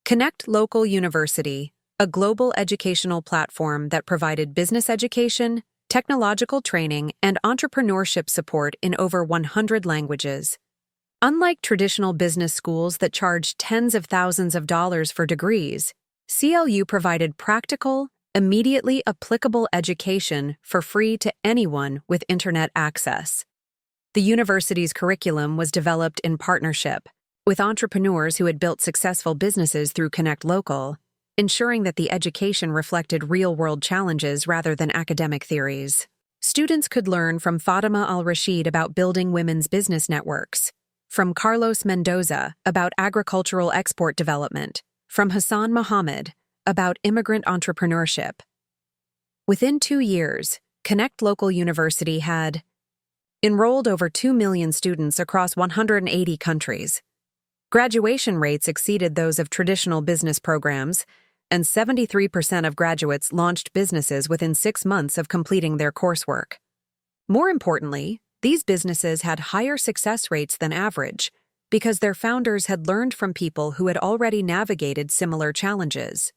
Connect Local University, a global educational platform that provided business education, technological training, and entrepreneurship support in over 100 languages. Unlike traditional business schools that charge tens of thousands of dollars for degrees, CLU provided practical, immediately applicable education for free to anyone with internet access. The university's curriculum was developed in partnership with entrepreneurs who had built successful businesses through Connect Local, ensuring that the education reflected real-world challenges rather than academic theories. Students could learn from Fatima Al-Rashid about building women's business networks, from Carlos Mendoza about agricultural export development, from Hassan Mohammed about immigrant entrepreneurship. Within 2 years, Connect Local University had enrolled over 2 million students across 180 countries. Graduation rates exceeded those of traditional business programs, and 73% of graduates launched businesses within 6 months of completing their coursework. More importantly, these businesses had higher success rates than average because their founders had learned from people who had already navigated similar challenges.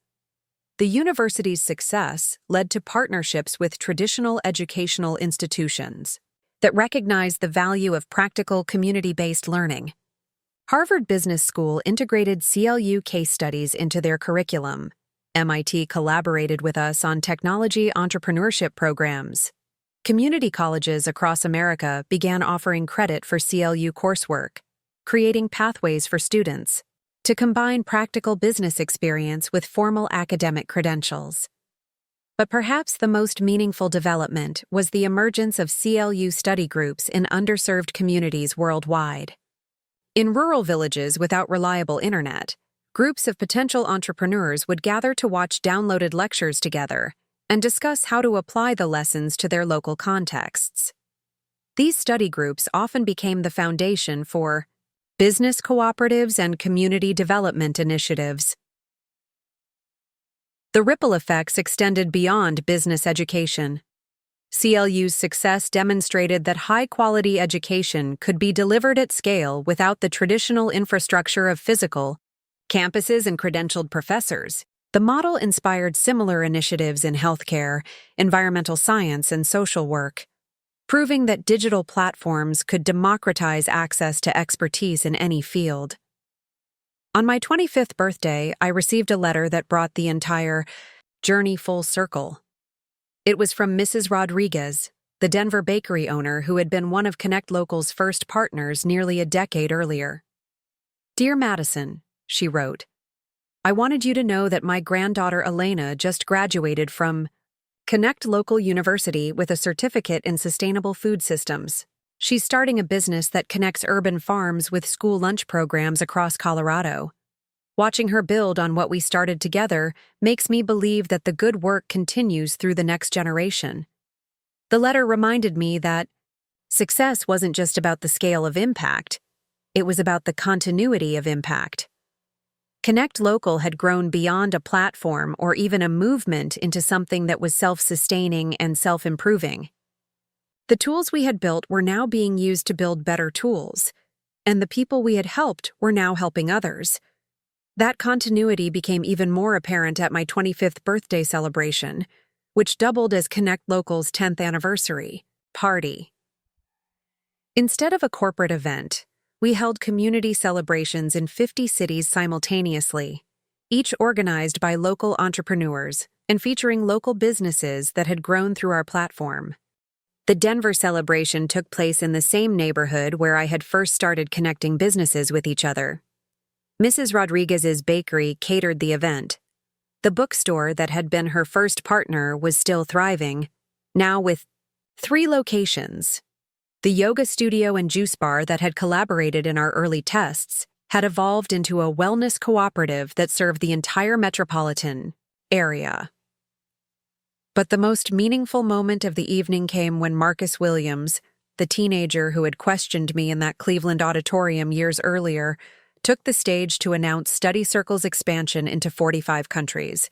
The university's success led to partnerships with traditional educational institutions that recognized the value of practical community-based learning. Harvard Business School integrated CLU case studies into their curriculum. MIT collaborated with us on technology entrepreneurship programs. Community colleges across America began offering credit for CLU coursework, creating pathways for students to combine practical business experience with formal academic credentials. But perhaps the most meaningful development was the emergence of CLU study groups in underserved communities worldwide. In rural villages without reliable internet, groups of potential entrepreneurs would gather to watch downloaded lectures together and discuss how to apply the lessons to their local contexts. These study groups often became the foundation for business cooperatives and community development initiatives. The ripple effects extended beyond business education. CLU's success demonstrated that high-quality education could be delivered at scale without the traditional infrastructure of physical campuses and credentialed professors. The model inspired similar initiatives in healthcare, environmental science, and social work, proving that digital platforms could democratize access to expertise in any field. On my 25th birthday, I received a letter that brought the entire journey full circle. It was from Mrs. Rodriguez, the Denver bakery owner who had been one of Connect Local's first partners nearly a decade earlier. "Dear Madison," she wrote, "I wanted you to know that my granddaughter Elena just graduated from Connect Local University with a certificate in sustainable food systems. She's starting a business that connects urban farms with school lunch programs across Colorado. Watching her build on what we started together makes me believe that the good work continues through the next generation." The letter reminded me that success wasn't just about the scale of impact, it was about the continuity of impact. Connect Local had grown beyond a platform or even a movement into something that was self-sustaining and self-improving. The tools we had built were now being used to build better tools, and the people we had helped were now helping others. That continuity became even more apparent at my 25th birthday celebration, which doubled as Connect Local's 10th anniversary party. Instead of a corporate event, we held community celebrations in 50 cities simultaneously, each organized by local entrepreneurs and featuring local businesses that had grown through our platform. The Denver celebration took place in the same neighborhood where I had first started connecting businesses with each other. Mrs. Rodriguez's bakery catered the event. The bookstore that had been her first partner was still thriving, now with 3 locations. The yoga studio and juice bar that had collaborated in our early tests had evolved into a wellness cooperative that served the entire metropolitan area. But the most meaningful moment of the evening came when Marcus Williams, the teenager who had questioned me in that Cleveland auditorium years earlier, took the stage to announce Study Circle's expansion into 45 countries.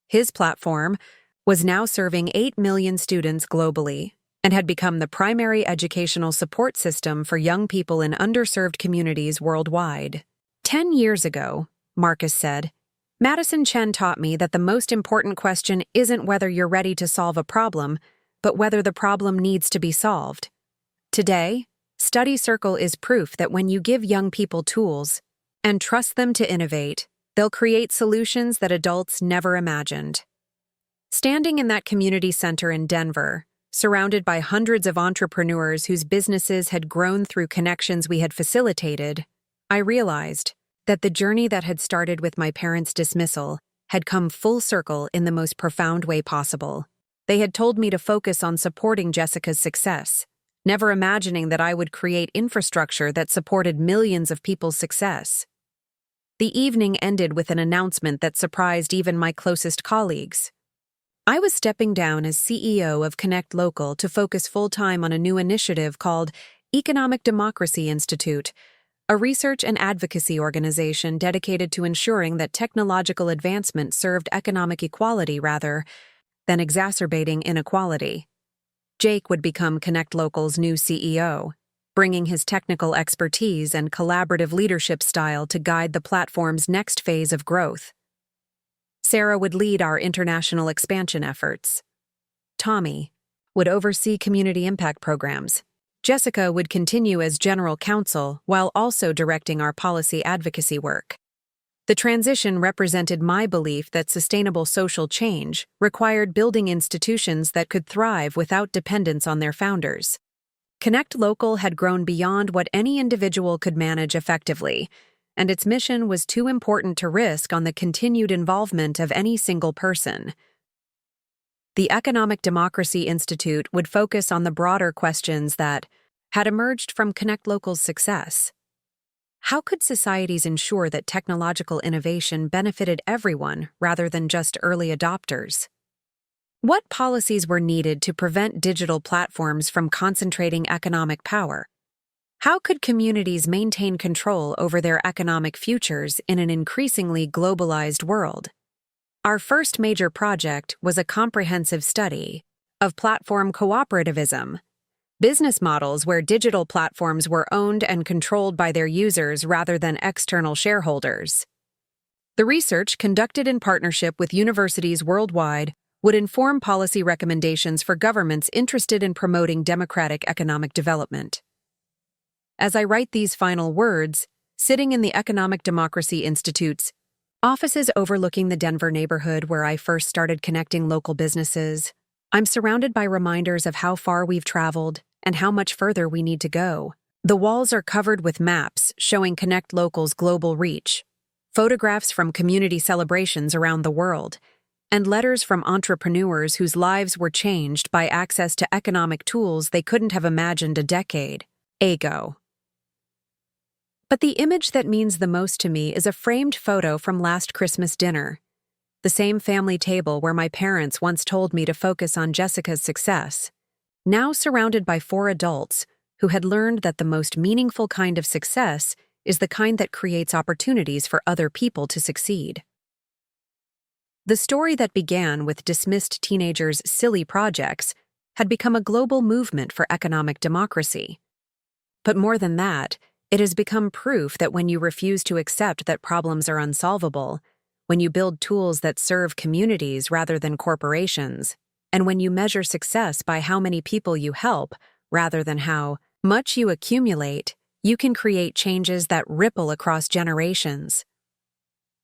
His platform was now serving 8 million students globally and had become the primary educational support system for young people in underserved communities worldwide. 10 years ago, Marcus said, Madison Chen taught me that the most important question isn't whether you're ready to solve a problem, but whether the problem needs to be solved. Today, Study Circle is proof that when you give young people tools and trust them to innovate, they'll create solutions that adults never imagined. Standing in that community center in Denver, surrounded by hundreds of entrepreneurs whose businesses had grown through connections we had facilitated, I realized that the journey that had started with my parents' dismissal had come full circle in the most profound way possible. They had told me to focus on supporting Jessica's success, never imagining that I would create infrastructure that supported millions of people's success. The evening ended with an announcement that surprised even my closest colleagues. I was stepping down as CEO of Connect Local to focus full-time on a new initiative called Economic Democracy Institute, a research and advocacy organization dedicated to ensuring that technological advancement served economic equality rather than exacerbating inequality. Jake would become Connect Local's new CEO, bringing his technical expertise and collaborative leadership style to guide the platform's next phase of growth. Sarah would lead our international expansion efforts. Tommy would oversee community impact programs. Jessica would continue as general counsel while also directing our policy advocacy work. The transition represented my belief that sustainable social change required building institutions that could thrive without dependence on their founders. Connect Local had grown beyond what any individual could manage effectively, and its mission was too important to risk on the continued involvement of any single person. The Economic Democracy Institute would focus on the broader questions that had emerged from Connect Local's success. How could societies ensure that technological innovation benefited everyone rather than just early adopters? What policies were needed to prevent digital platforms from concentrating economic power? How could communities maintain control over their economic futures in an increasingly globalized world? Our first major project was a comprehensive study of platform cooperativism, business models where digital platforms were owned and controlled by their users rather than external shareholders. The research, conducted in partnership with universities worldwide, would inform policy recommendations for governments interested in promoting democratic economic development. As I write these final words, sitting in the Economic Democracy Institute's offices overlooking the Denver neighborhood where I first started connecting local businesses. I'm surrounded by reminders of how far we've traveled and how much further we need to go. The walls are covered with maps showing Connect Local's global reach, photographs from community celebrations around the world, and letters from entrepreneurs whose lives were changed by access to economic tools they couldn't have imagined a decade ago. But the image that means the most to me is a framed photo from last Christmas dinner, the same family table where my parents once told me to focus on Jessica's success, now surrounded by 4 adults who had learned that the most meaningful kind of success is the kind that creates opportunities for other people to succeed. The story that began with dismissed teenagers' silly projects had become a global movement for economic democracy. But more than that, it has become proof that when you refuse to accept that problems are unsolvable, when you build tools that serve communities rather than corporations, and when you measure success by how many people you help rather than how much you accumulate, you can create changes that ripple across generations.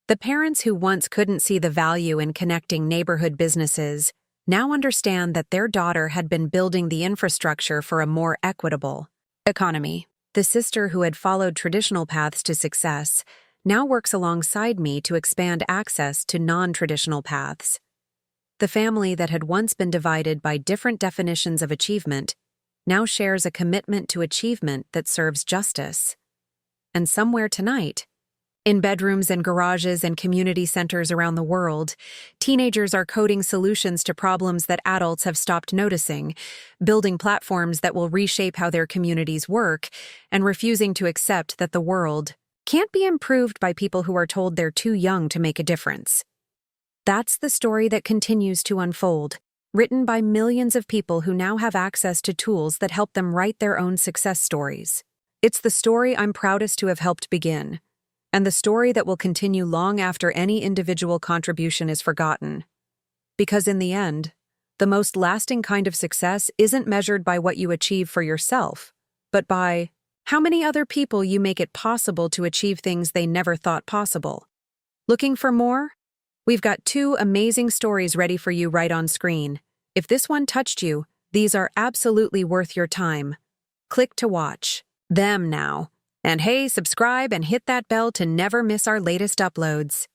The parents who once couldn't see the value in connecting neighborhood businesses now understand that their daughter had been building the infrastructure for a more equitable economy. The sister who had followed traditional paths to success now works alongside me to expand access to non-traditional paths. The family that had once been divided by different definitions of achievement now shares a commitment to achievement that serves justice. And somewhere tonight, in bedrooms and garages and community centers around the world, teenagers are coding solutions to problems that adults have stopped noticing, building platforms that will reshape how their communities work, and refusing to accept that the world can't be improved by people who are told they're too young to make a difference. That's the story that continues to unfold, written by millions of people who now have access to tools that help them write their own success stories. It's the story I'm proudest to have helped begin, and the story that will continue long after any individual contribution is forgotten. Because in the end, the most lasting kind of success isn't measured by what you achieve for yourself, but by how many other people you make it possible to achieve things they never thought possible. Looking for more? We've got 2 amazing stories ready for you right on screen. If this one touched you, these are absolutely worth your time. Click to watch them now. And hey, subscribe and hit that bell to never miss our latest uploads.